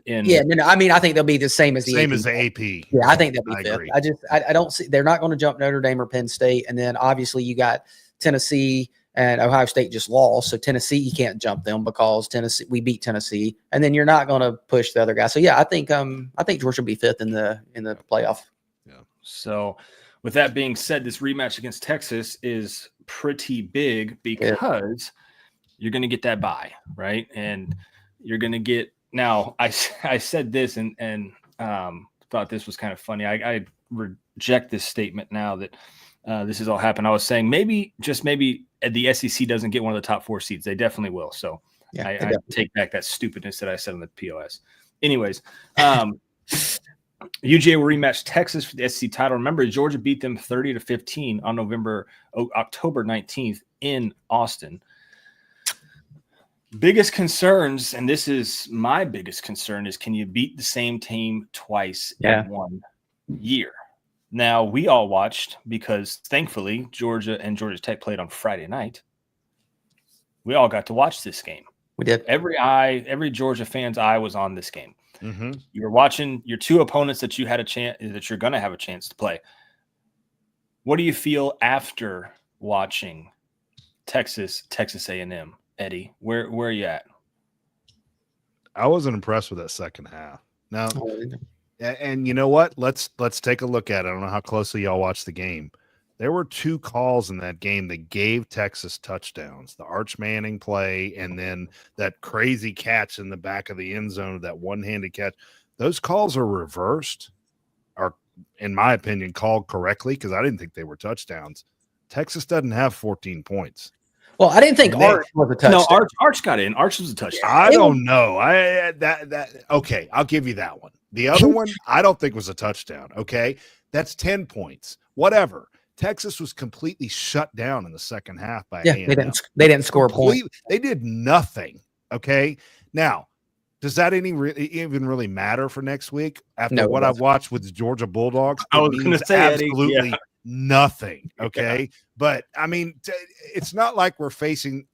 No, I mean, I think they'll be the same as the AP. Yeah, I think they'll be 5th. I don't see, they're not going to jump Notre Dame or Penn State, and then obviously you got Tennessee and Ohio State just lost, so Tennessee you can't jump them because we beat Tennessee, and then you're not going to push the other guy. So yeah, I think Georgia will be 5th in the playoff. Yeah. So with that being said, this rematch against Texas is pretty big because you're going to get that bye, right? And you're going to get – now, I said this and thought this was kind of funny. I reject this statement now that this has all happened. I was saying maybe the SEC doesn't get one of the top 4 seeds. They definitely will. So I take back that stupidness that I said on the POS. Anyways, UGA will rematch Texas for the SEC title. Remember, Georgia beat them 30-15 on October 19th in Austin. Biggest concerns, and this is my biggest concern, is can you beat the same team twice in 1 year? Now, we all watched because, thankfully, Georgia and Georgia Tech played on Friday night. We all got to watch this game. We did. Every Georgia fan's eye was on this game. You were watching your 2 opponents that you had a chance, that you're going to have a chance to play. What do you feel after watching Texas A&M? Eddie, where are you at? I wasn't impressed with that second half. Now, and you know what? Let's take a look at it. I don't know how closely y'all watched the game. There were 2 calls in that game that gave Texas touchdowns: the Arch Manning play, and then that crazy catch in the back of the end zone, that one-handed catch. Those calls are reversed, are, in my opinion, called correctly, because I didn't think they were touchdowns. Texas doesn't have 14 points. Well, I didn't think Arch was a touchdown. No, Arch got in. Arch was a touchdown. I don't know. Okay, I'll give you that one. The other one, I don't think was a touchdown. Okay, that's 10 points. Whatever. Texas was completely shut down in the second half by A&M. They didn't score a point. They did nothing. Okay, now does that even really matter for next week after what I've watched with the Georgia Bulldogs? I was going to say absolutely nothing. Okay. But I mean, it's not like we're facing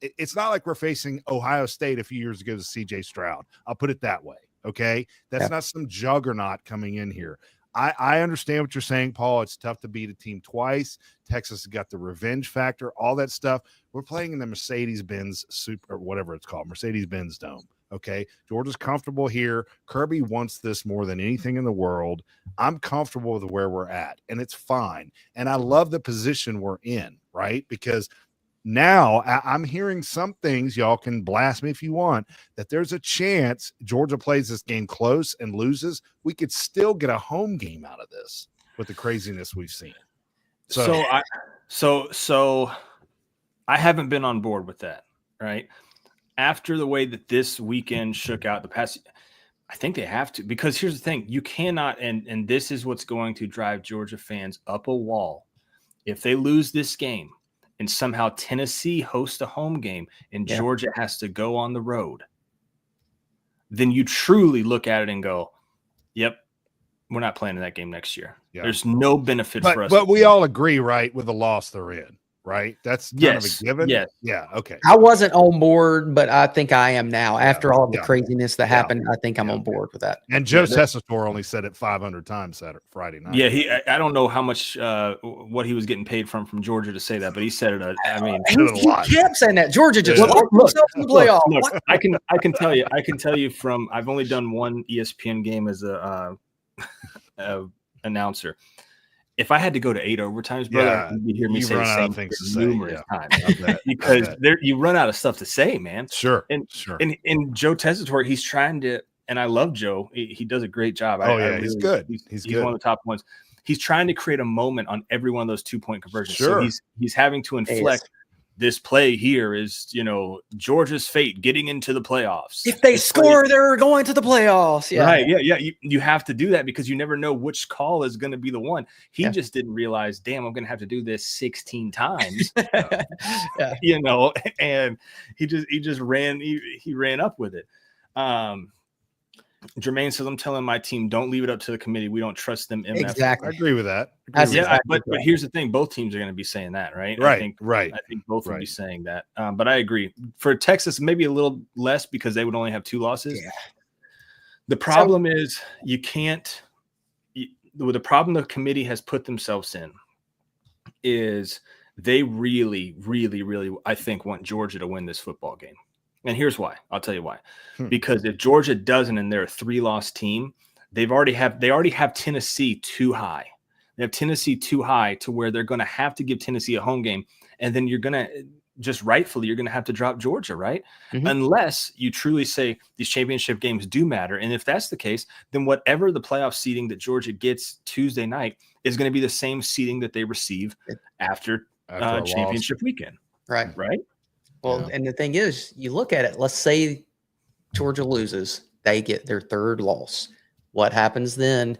Ohio State a few years ago to CJ Stroud. I'll put it that way. Okay. That's not some juggernaut coming in here. I understand what you're saying, Paul. It's tough to beat a team twice. Texas has got the revenge factor, all that stuff. We're playing in the Mercedes-Benz Super, or whatever it's called, Mercedes-Benz Dome. Okay. Georgia's comfortable here. Kirby wants this more than anything in the world. I'm comfortable with where we're at, and it's fine. And I love the position we're in, right? Because now I'm hearing some things, y'all can blast me if you want, that there's a chance Georgia plays this game close and loses. We could still get a home game out of this. with the craziness we've seen. So I haven't been on board with that, right? After the way that this weekend shook out the past, I think they have to, because here's the thing. You cannot, and this is what's going to drive Georgia fans up a wall. If they lose this game and somehow Tennessee hosts a home game and Georgia has to go on the road, then you truly look at it and go, yep, we're not playing in that game next year. Yeah. There's no benefit for us. But we all agree, right, with the loss they're in, right? That's kind of a given. Yes. Yeah. Okay. I wasn't on board, but I think I am now. After all of the craziness that happened, I think I'm on board with that. And Joe Tessitore only said it 500 times Saturday, Friday night. Yeah, I don't know how much what he was getting paid from Georgia to say that, but he said it. I mean, he kept saying that. Georgia just locked themselves in the playoff. Look, I can tell you from I've only done one ESPN game as a announcer. If I had to go to 8 overtimes, brother, you'd hear me say the same thing numerous times because you run out of stuff to say, man. Sure. And Joe Tessitore, he's trying to, and I love Joe. He does a great job. He's good. He's good. One of the top ones. He's trying to create a moment on every one of those 2-point conversions. Sure. So he's having to inflect. This play here is, Georgia's fate getting into the playoffs. If they score, they're going to the playoffs. Yeah. Right. Yeah. You have to do that because you never know which call is going to be the one. He just didn't realize, damn, I'm going to have to do this 16 times, and he just ran. He ran up with it. Jermaine says, I'm telling my team, don't leave it up to the committee. We don't trust them. Exactly. I agree with that. But here's the thing. Both teams are going to be saying that, right? Right. I think both will be saying that. But I agree. For Texas, maybe a little less because they would only have 2 losses. Yeah. The problem is you can't the problem the committee has put themselves in is they really, really, really, I think, want Georgia to win this football game. And here's why. I'll tell you why. Because if Georgia doesn't and they're a 3-loss team, they already have Tennessee too high. They have Tennessee too high to where they're going to have to give Tennessee a home game. And then you're going to just rightfully, you're going to have to drop Georgia, right? Mm-hmm. Unless you truly say these championship games do matter. And if that's the case, then whatever the playoff seeding that Georgia gets Tuesday night is going to be the same seeding that they receive after championship weekend. Right. Right. Well, and the thing is, you look at it, let's say Georgia loses, they get their 3rd loss. What happens then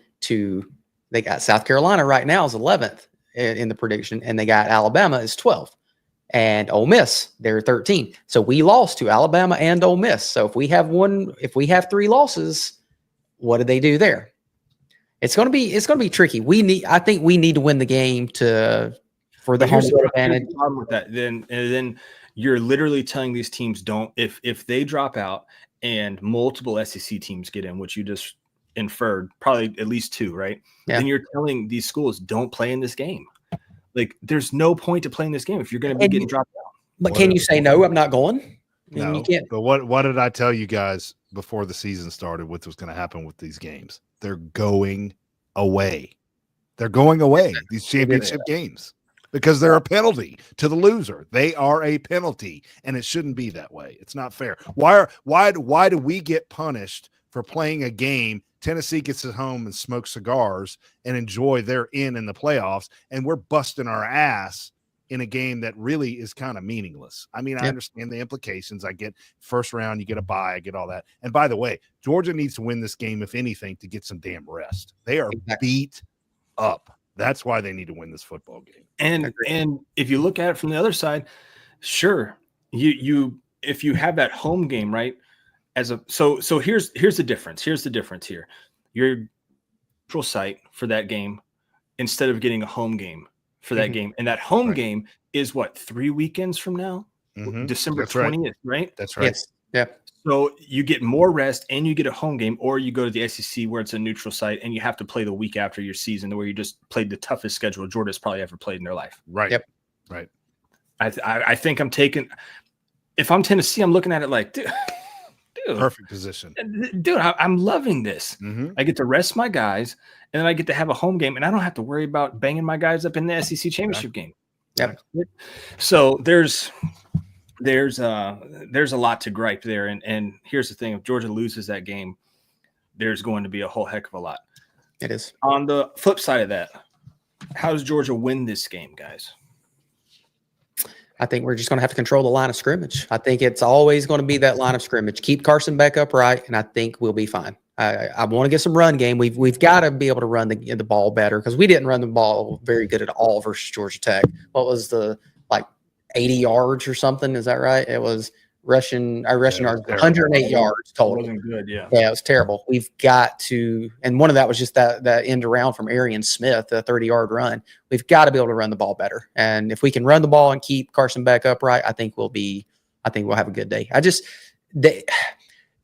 they got South Carolina right now is 11th in the prediction, and they got Alabama is 12th. And Ole Miss, they're 13. So we lost to Alabama and Ole Miss. So if we have 3 losses, what do they do there? It's going to be tricky. I think we need to win the game for the home advantage. The problem with that, then you're literally telling these teams if they drop out and multiple SEC teams get in, which you just inferred, probably at least 2, right? Yeah. Then you're telling these schools don't play in this game. Like, there's no point to playing this game if you're going to be getting dropped out. But can you say no? I'm not going. No. You can't. But what did I tell you guys before the season started? What was going to happen with these games? They're going away. They're going away. These championship games. Because they're a penalty to the loser. They are a penalty, and it shouldn't be that way. It's not fair. Why do we get punished for playing a game? Tennessee gets at home and smokes cigars and enjoy their in the playoffs, and we're busting our ass in a game that really is kind of meaningless. I mean, I understand the implications. I get first round, you get a bye, I get all that. And by the way, Georgia needs to win this game, if anything, to get some damn rest. They are beat up. That's why they need to win this football game. And if you look at it from the other side, sure, if you have that home game, right? So here's the difference. Here's the difference here. Your neutral site for that game instead of getting a home game for that game. And that home game is what, 3 weekends from now? Mm-hmm. December 20th, right? That's right. Yes. Yeah. So you get more rest and you get a home game, or you go to the SEC where it's a neutral site and you have to play the week after your season, where you just played the toughest schedule Georgia's probably ever played in their life. Right. Yep. Right. I think if I'm Tennessee, I'm looking at it like, dude, perfect position. Dude, I'm loving this. Mm-hmm. I get to rest my guys, and then I get to have a home game, and I don't have to worry about banging my guys up in the SEC championship game. Yep. So there's a lot to gripe there. And here's the thing. If Georgia loses that game, there's going to be a whole heck of a lot. It is. On the flip side of that, How does Georgia win this game, guys? I think we're just going to have to control the line of scrimmage. I think it's always going to be that line of scrimmage. Keep Carson back upright, and I think we'll be fine. I want to get some run game. We've got to be able to run the ball better because we didn't run the ball very good at all versus Georgia Tech. What was the 80 yards or something? Is that right? It was rushing yards, 108 yards total. It wasn't good, yeah. Yeah, it was terrible. We've got to, and one of that was just that end around from Arian Smith, the 30-yard run. We've got to be able to run the ball better. And if we can run the ball and keep Carson back upright, I think we'll have a good day.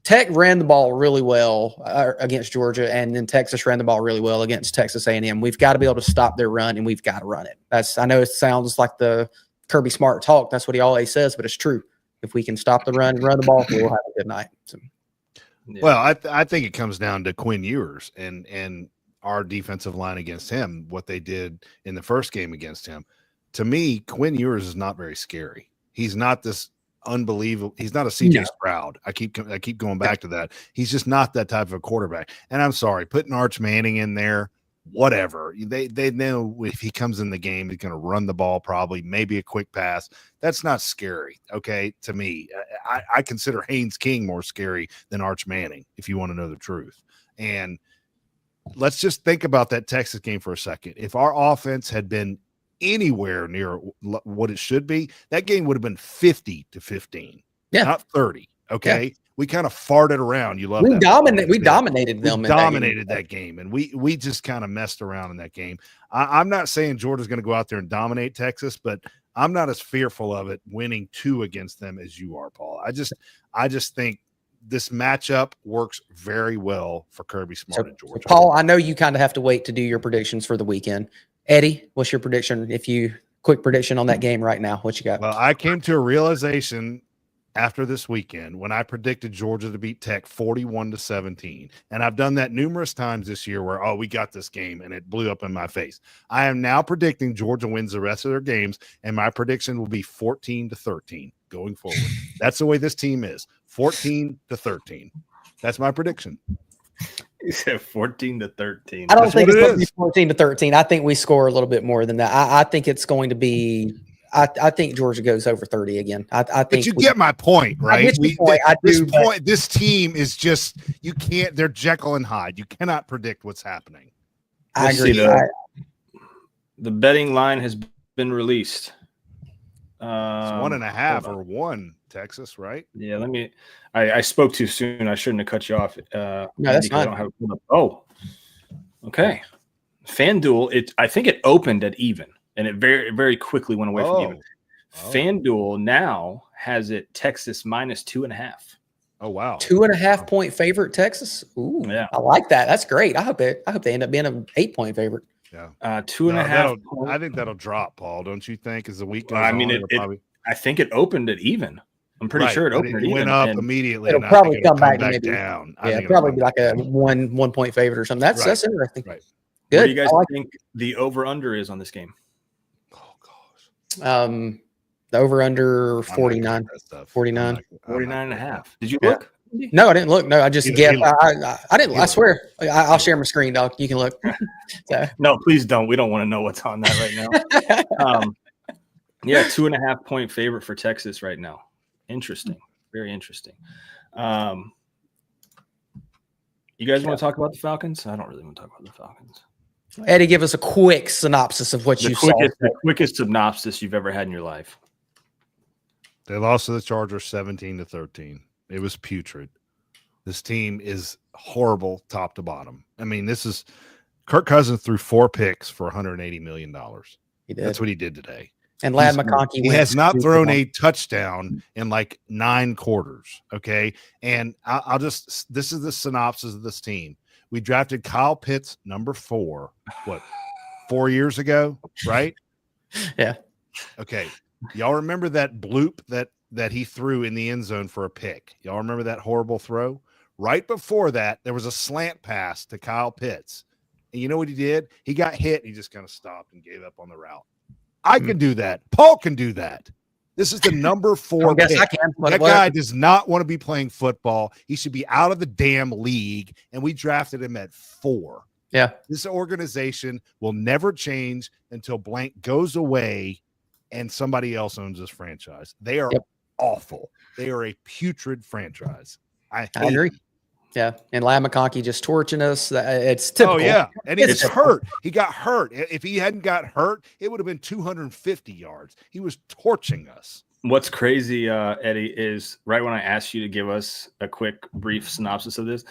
Tech ran the ball really well against Georgia, and then Texas ran the ball really well against Texas A&M. We've got to be able to stop their run, and we've got to run it. I know it sounds like the Kirby Smart talk. That's what he always says, but it's true. If we can stop the run and run the ball, we'll have a good night. So, yeah. Well, I think it comes down to Quinn Ewers and our defensive line against him, what they did in the first game against him. To me, Quinn Ewers is not very scary. He's not this unbelievable. He's not a CJ Stroud. I keep going back to that. He's just not that type of a quarterback. And I'm sorry, putting Arch Manning in there, whatever. They know if he comes in the game, he's going to run the ball, probably, maybe a quick pass. That's not scary, okay, to me. I consider Haynes King more scary than Arch Manning, if you want to know the truth. And let's just think about that Texas game for a second. If our offense had been anywhere near what it should be, that game would have been 50-15, not 30, okay? Yeah. We kind of farted around. You love that. We dominated them. We dominated that game, and we just kind of messed around in that game. I'm not saying Georgia's going to go out there and dominate Texas, but I'm not as fearful of it winning 2 against them as you are, Paul. I just think this matchup works very well for Kirby Smart and Georgia. Paul, I know you kind of have to wait to do your predictions for the weekend. Eddie, what's your prediction? Quick prediction on that game right now. What you got? Well, I came to a realization after this weekend when I predicted Georgia to beat Tech 41-17. And I've done that numerous times this year where, we got this game, and it blew up in my face. I am now predicting Georgia wins the rest of their games, and my prediction will be 14-13 going forward. That's the way this team is, 14-13. That's my prediction. You said 14-13. I don't think it's going to be 14-13. I think we score a little bit more than that. I think it's going to be – I think Georgia goes over 30 again. I think. But you get my point, right? This team is just you can't. They're Jekyll and Hyde. You cannot predict what's happening. I agree. The betting line has been released. It's 1.5 or 1 Texas, right? Yeah. I spoke too soon. I shouldn't have cut you off. No, that's fine. I don't have okay. FanDuel. I think it opened at even. And it very, very quickly went away from even. FanDuel now has it Texas -2.5. Oh, wow. 2.5 point favorite Texas. Ooh, yeah. I like that. That's great. I hope they end up being an 8-point favorite. Yeah. 2.5. I think that'll drop, Paul. Don't you think? As the week goes on, I think it opened at even. I'm pretty sure it opened at even. Went up immediately. It'll probably come back down. Yeah, probably be like a 1 point favorite or something. That's interesting. Right. Good. What do you guys think the over/under is on this game? The over under 49. 49.5. Did you look? No, I didn't look. No, I just guessed. I didn't. I swear. I'll share my screen, dog. You can look. So. No, please don't. We don't want to know what's on that right now. 2.5 point favorite for Texas right now. Interesting. Very interesting. You guys want to talk about the Falcons? I don't really want to talk about the Falcons. Eddie, give us a quick synopsis of what you saw. The quickest synopsis you've ever had in your life. They lost to the Chargers 17-13. It was putrid. This team is horrible top to bottom. I mean, this is Kirk Cousins threw 4 picks for $180 million. He did. That's what he did today. And Ladd McConkey he has not thrown a touchdown in like 9 quarters. Okay. And this is the synopsis of this team. We drafted Kyle Pitts, number 4, 4 years ago, right? Yeah. Okay. Y'all remember that bloop that he threw in the end zone for a pick? Y'all remember that horrible throw? Right before that, there was a slant pass to Kyle Pitts. And you know what he did? He got hit. And he just kind of stopped and gave up on the route. I can do that. Paul can do that. This is the number 4 pick. That guy does not want to be playing football. He should be out of the damn league, and we drafted him at 4. Yeah. This organization will never change until blank goes away and somebody else owns this franchise. They are awful. They are a putrid franchise. I agree. Them. Yeah. And Lam McConkey just torching us. It's typical. Oh, yeah. And he's hurt. He got hurt. If he hadn't got hurt, it would have been 250 yards. He was torching us. What's crazy, Eddie, is right when I asked you to give us a quick, brief synopsis of this,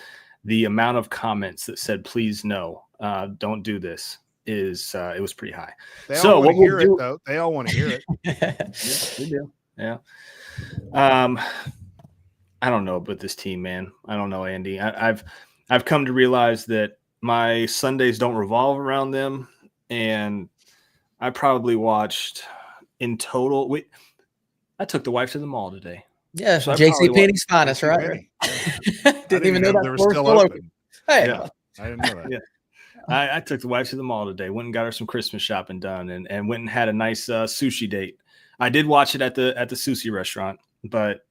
the amount of comments that said, please no, don't do this, is it was pretty high. They all want to hear it, though. They all want to hear it. Yeah, they do. Yeah. I don't know about this team, man. I don't know, Andy. I've come to realize that my Sundays don't revolve around them, and I probably watched in total. I took the wife to the mall today. Yeah, so JCPenney's finest, right? Didn't even know that they were still open. Hey, yeah, I didn't know that. Yeah. I took the wife to the mall today. Went and got her some Christmas shopping done, and went and had a nice sushi date. I did watch it at the sushi restaurant, but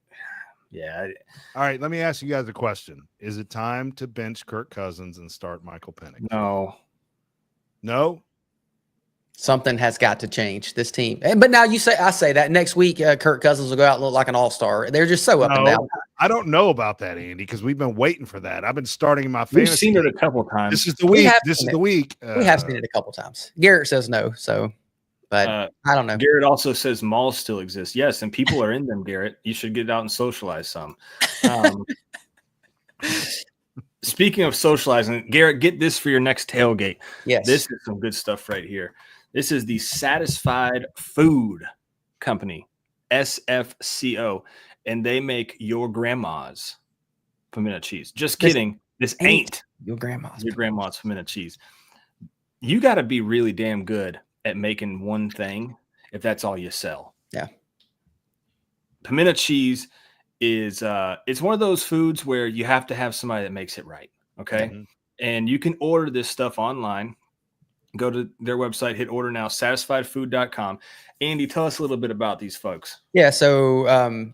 yeah. All right, let me ask you guys a question. Is it time to bench Kirk Cousins and start Michael Penix? No. Something has got to change this team. But now I say that next week, Kirk Cousins will go out and look like an all-star. They're just so up and down. I don't know about that, Andy, because we've been waiting for that. I've been starting in my fantasy. We've seen it a couple times. This is the week. This is the week. We have seen it a couple times. Garrett says no, but I don't know. Garrett also says malls still exist. Yes, and people are in them, Garrett. You should get out and socialize some. Speaking of socializing, Garrett, get this for your next tailgate. Yes. This is some good stuff right here. This is the Satisfied Food Company, SFCO, and they make your grandma's pimento cheese. Just kidding. This ain't your grandma's pimento cheese. You got to be really damn good at making one thing if that's all you sell. Yeah. Pimento cheese is it's one of those foods where you have to have somebody that makes it right. Okay. Mm-hmm. And you can order this stuff online. Go to their website, hit order now, satisfiedfood.com. Andy, tell us a little bit about these folks. Yeah, so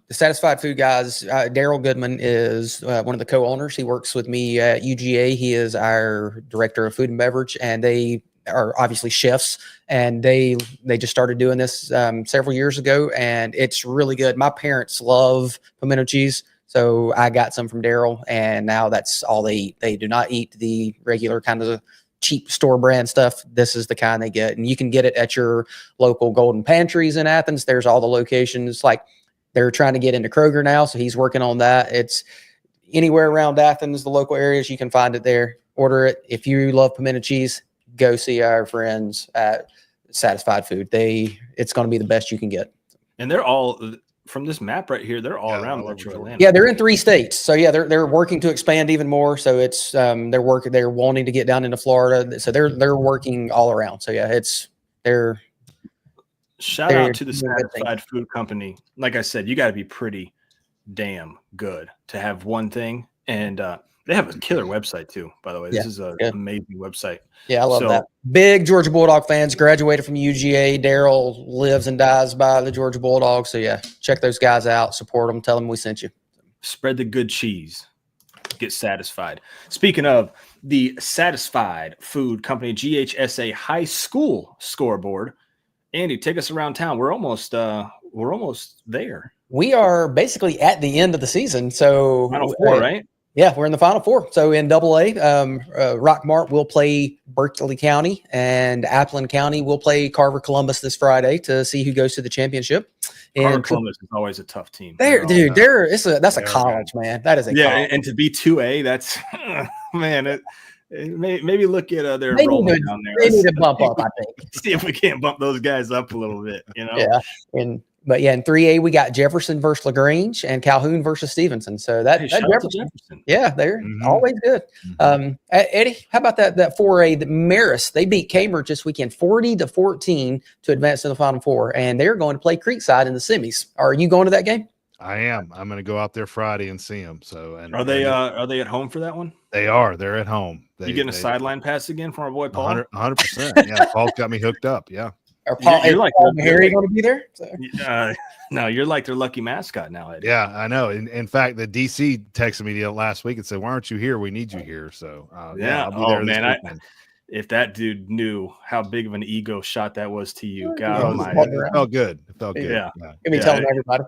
the Satisfied Food guys, Daryl Goodman is one of the co-owners. He works with me at UGA. He is our director of food and beverage, and they are obviously chefs, and they just started doing this several years ago, and it's really good. My parents love pimento cheese, so I got some from Daryl, and now that's all they eat. They do not eat the regular kind of cheap store brand stuff. This is the kind they get, and you can get it at your local Golden Pantries in Athens. There's all the locations. Like, they're trying to get into Kroger now, so he's working on that. It's anywhere around Athens, the local areas, you can find it there. Order it. If you love pimento cheese, go see our friends at Satisfied Food. It's going to be the best you can get. And they're all, from this map right here, they're all around Metro Atlanta. Yeah, they're in 3 states. So yeah, they're working to expand even more. So it's they're wanting to get down into Florida. So they're working all around. So yeah, shout out to the Satisfied Food Company. Like I said, you got to be pretty damn good to have one thing. And they have a killer website too, by the way. This is an amazing website. Yeah, I love that. Big Georgia Bulldog fans, graduated from UGA. Daryl lives and dies by the Georgia Bulldogs. So yeah, check those guys out, support them, tell them we sent you. Spread the good cheese. Get satisfied. Speaking of the Satisfied Food Company GHSA High School scoreboard, Andy, take us around town. We're almost there. We are basically at the end of the season. So Final Four, right? Yeah, we're in the Final Four. So in AA, Rockmart will play Berkeley County, and Appleton County will play Carver Columbus this Friday to see who goes to the championship. Carver Columbus is always a tough team. That's a college, man. That is a college. And to be 2A, that's man. Maybe look at their enrollment down there. They need to bump up, I think. See if we can't bump those guys up a little bit. Yeah, But in 3A, we got Jefferson versus LaGrange and Calhoun versus Stevenson. So that Jefferson. Yeah, they're always good. Eddie, how about that 4A, the Marist? They beat Cambridge this weekend 40-14 to advance to the Final Four, and they're going to play Creekside in the semis. Are you going to that game? I am. I'm going to go out there Friday and see them. So, are they at home for that one? They are. They're at home. You getting a sideline pass again from our boy Paul? 100%. Yeah, Paul's got me hooked up. Yeah. You're like Paul Maharry going to be there? So. No, you're like their lucky mascot now, Eddie. Yeah, I know. In fact, the DC texted me last week and said, "Why aren't you here? We need you here." So I'll be there. Man, if that dude knew how big of an ego shot that was to you, God Almighty. It felt good. It felt good. Yeah. Gonna be telling everybody.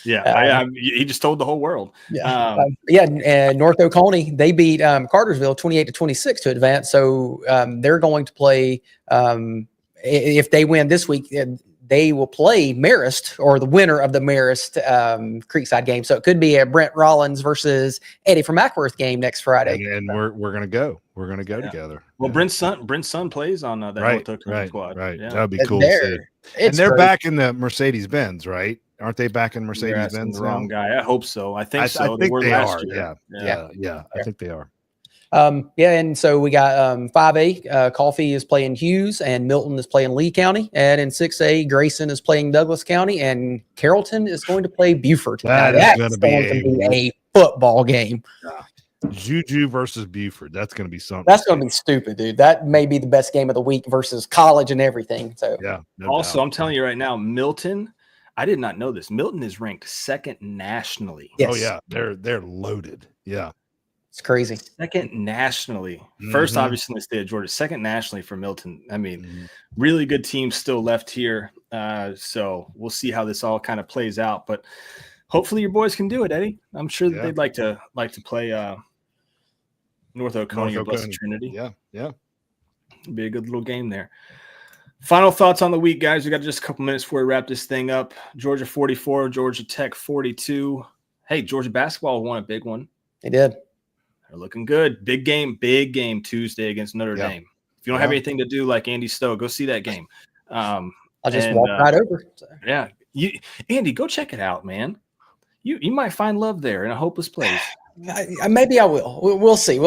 Yeah, he just told the whole world. And North Oconee, they beat Cartersville 28-26 to advance. So they're going to play. If they win this week, they will play Marist, or the winner of the Marist Creekside game. So it could be a Brent Rollins versus Eddie from Acworth game next Friday. And we're gonna go. We're gonna go together. Well, Brent's son plays on that North Oconee squad. Right. Yeah. That'd be cool to see. And they're back in the Mercedes-Benz, right? Aren't they back in Mercedes-Benz? The wrong guy. I hope so. I think so. I think they are. Year. Yeah. I think they are. And so we got 5A. Coffee is playing Hughes, and Milton is playing Lee County. And in 6A, Grayson is playing Douglas County, and Carrollton is going to play Beaufort. That's going to be a football game. Juju versus Beaufort. That's going to be something. That's going to be stupid, dude. That may be the best game of the week versus college and everything. So also, I'm telling you right now, Milton. I did not know this. Milton is ranked 2nd nationally. Yes. Oh yeah, they're loaded. Yeah. It's crazy. 2nd nationally. First, obviously, in the state of Georgia. 2nd nationally for Milton. I mean, really good teams still left here. So we'll see how this all kind of plays out. But hopefully your boys can do it, Eddie. I'm sure that they'd like to play North Oconee or Blessed Trinity. Yeah. It'd be a good little game there. Final thoughts on the week, guys. We got just a couple minutes before we wrap this thing up. Georgia 44, Georgia Tech 42. Hey, Georgia basketball won a big one. They did. They're looking good. Big game Tuesday against Notre Dame. If you don't have anything to do like Andy Stowe, go see that game. I'll just walk right over. So. Yeah. Andy, go check it out, man. You might find love there in a hopeless place. Maybe I will. We'll see.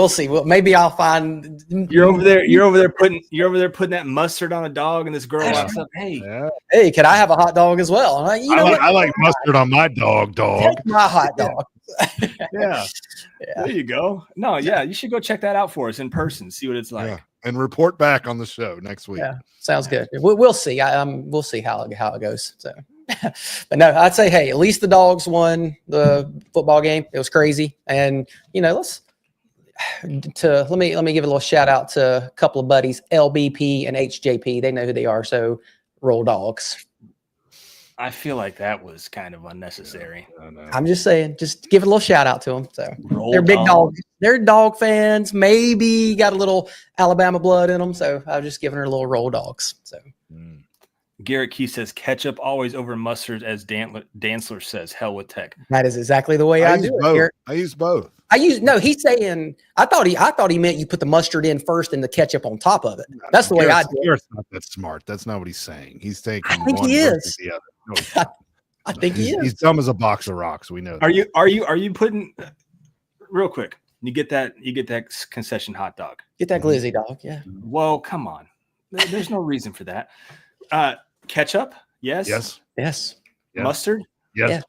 Maybe I'll find. You're over there putting that mustard on a dog, and this girl walks up. Hey, can I have a hot dog as well? I like mustard on my dog. Take my hot dog. Yeah. There you go. No, you should go check that out for us in person. See what it's like. Yeah. And report back on the show next week. Yeah, sounds good. We'll see. We'll see how it goes. So. But no, I'd say, hey, at least the dogs won the football game. It was crazy, and let me give a little shout out to a couple of buddies, LBP and HJP. They know who they are, so roll dogs. I feel like that was kind of unnecessary. I'm just saying, just give a little shout out to them. So they're big dogs. They're dog fans. Maybe got a little Alabama blood in them. So I was just giving her a little roll dogs. So. Garrett Key says ketchup always over mustard, as Dantzler says. Hell with Tech. That is exactly the way I do it. Garrett. I use both. He's saying. I thought he meant you put the mustard in first and the ketchup on top of it. That's the way I do it. Garrett's not that smart. That's not what he's saying. He's taking. I think he is. The other. No, I think he is. He's dumb as a box of rocks. We know. Are you putting real quick? You get that concession hot dog. Get that glizzy dog. Yeah. Well, come on. There's no reason for that. Ketchup, yes. Mustard, yes. Yeah.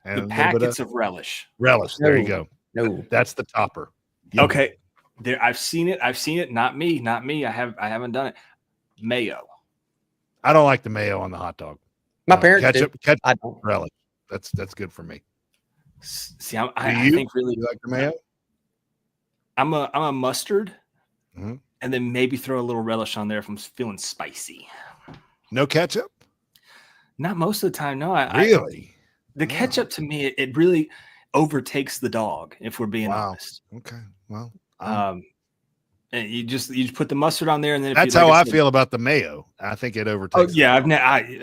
And the packets of relish. There you go. No, that's the topper. Yep. Okay, there. I've seen it. Not me. I haven't done it. Mayo. I don't like the mayo on the hot dog. My parents ketchup, I don't. Relish. That's good for me. See, I think really you like the mayo. I'm a mustard, and then maybe throw a little relish on there if I'm feeling spicy. No ketchup? Not most of the time. No, really. The ketchup to me, it really overtakes the dog. If we're being honest. Okay. Well, and you just put the mustard on there, and then that's how I feel about the mayo. I think it overtakes. Oh yeah,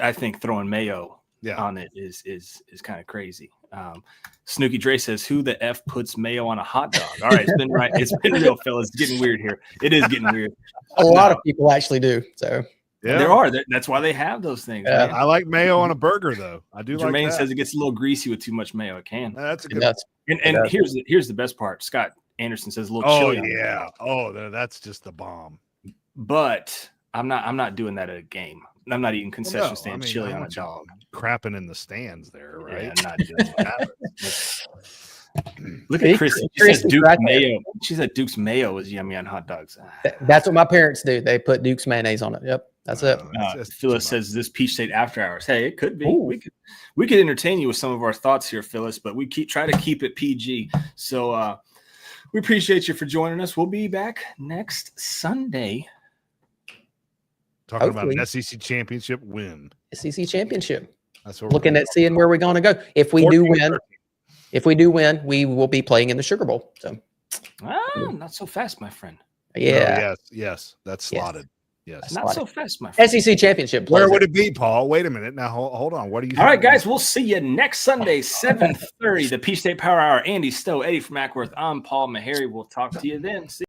I think throwing mayo on it is kind of crazy. Snooky Dre says, "Who the f puts mayo on a hot dog?" All right, it's been real, fellas. It's getting weird here. It is getting weird. A lot of people actually do. So. Yeah. There are. That's why they have those things. Yeah. Man. I like mayo on a burger, though. I do. Jermaine like that. says it gets a little greasy with too much mayo. It can. That's a good. And here's the best part. Scott Anderson says a little chili. Oh yeah. Oh, that's just the bomb. But I'm not doing that at a game. I'm not eating concession stand chili on a dog. Crapping in the stands there, right? Yeah, I'm not doing that. Look at Chris. She said Duke's mayo. She said Duke's mayo is yummy on hot dogs. That's what my parents do. They put Duke's mayonnaise on it. Yep, that's it. Phyllis says this Peach State after hours. Hey, it could be. Ooh. We could entertain you with some of our thoughts here, Phyllis, but we try to keep it PG. So We appreciate you for joining us. We'll be back next Sunday. Talking about an SEC championship win. SEC championship. That's what looking at seeing where we're going to go. If we do win, we will be playing in the Sugar Bowl. So, not so fast, my friend. Yeah. Yes. That's slotted. Yes. Not so fast, my friend. SEC championship. Where would it be, Paul? Wait a minute. Now, hold on. What are you? All right, guys. We'll see you next Sunday, 7:30, the Peach State Power Hour. Andy Stowe, Eddie from Acworth. I'm Paul Maharry. We'll talk to you then. See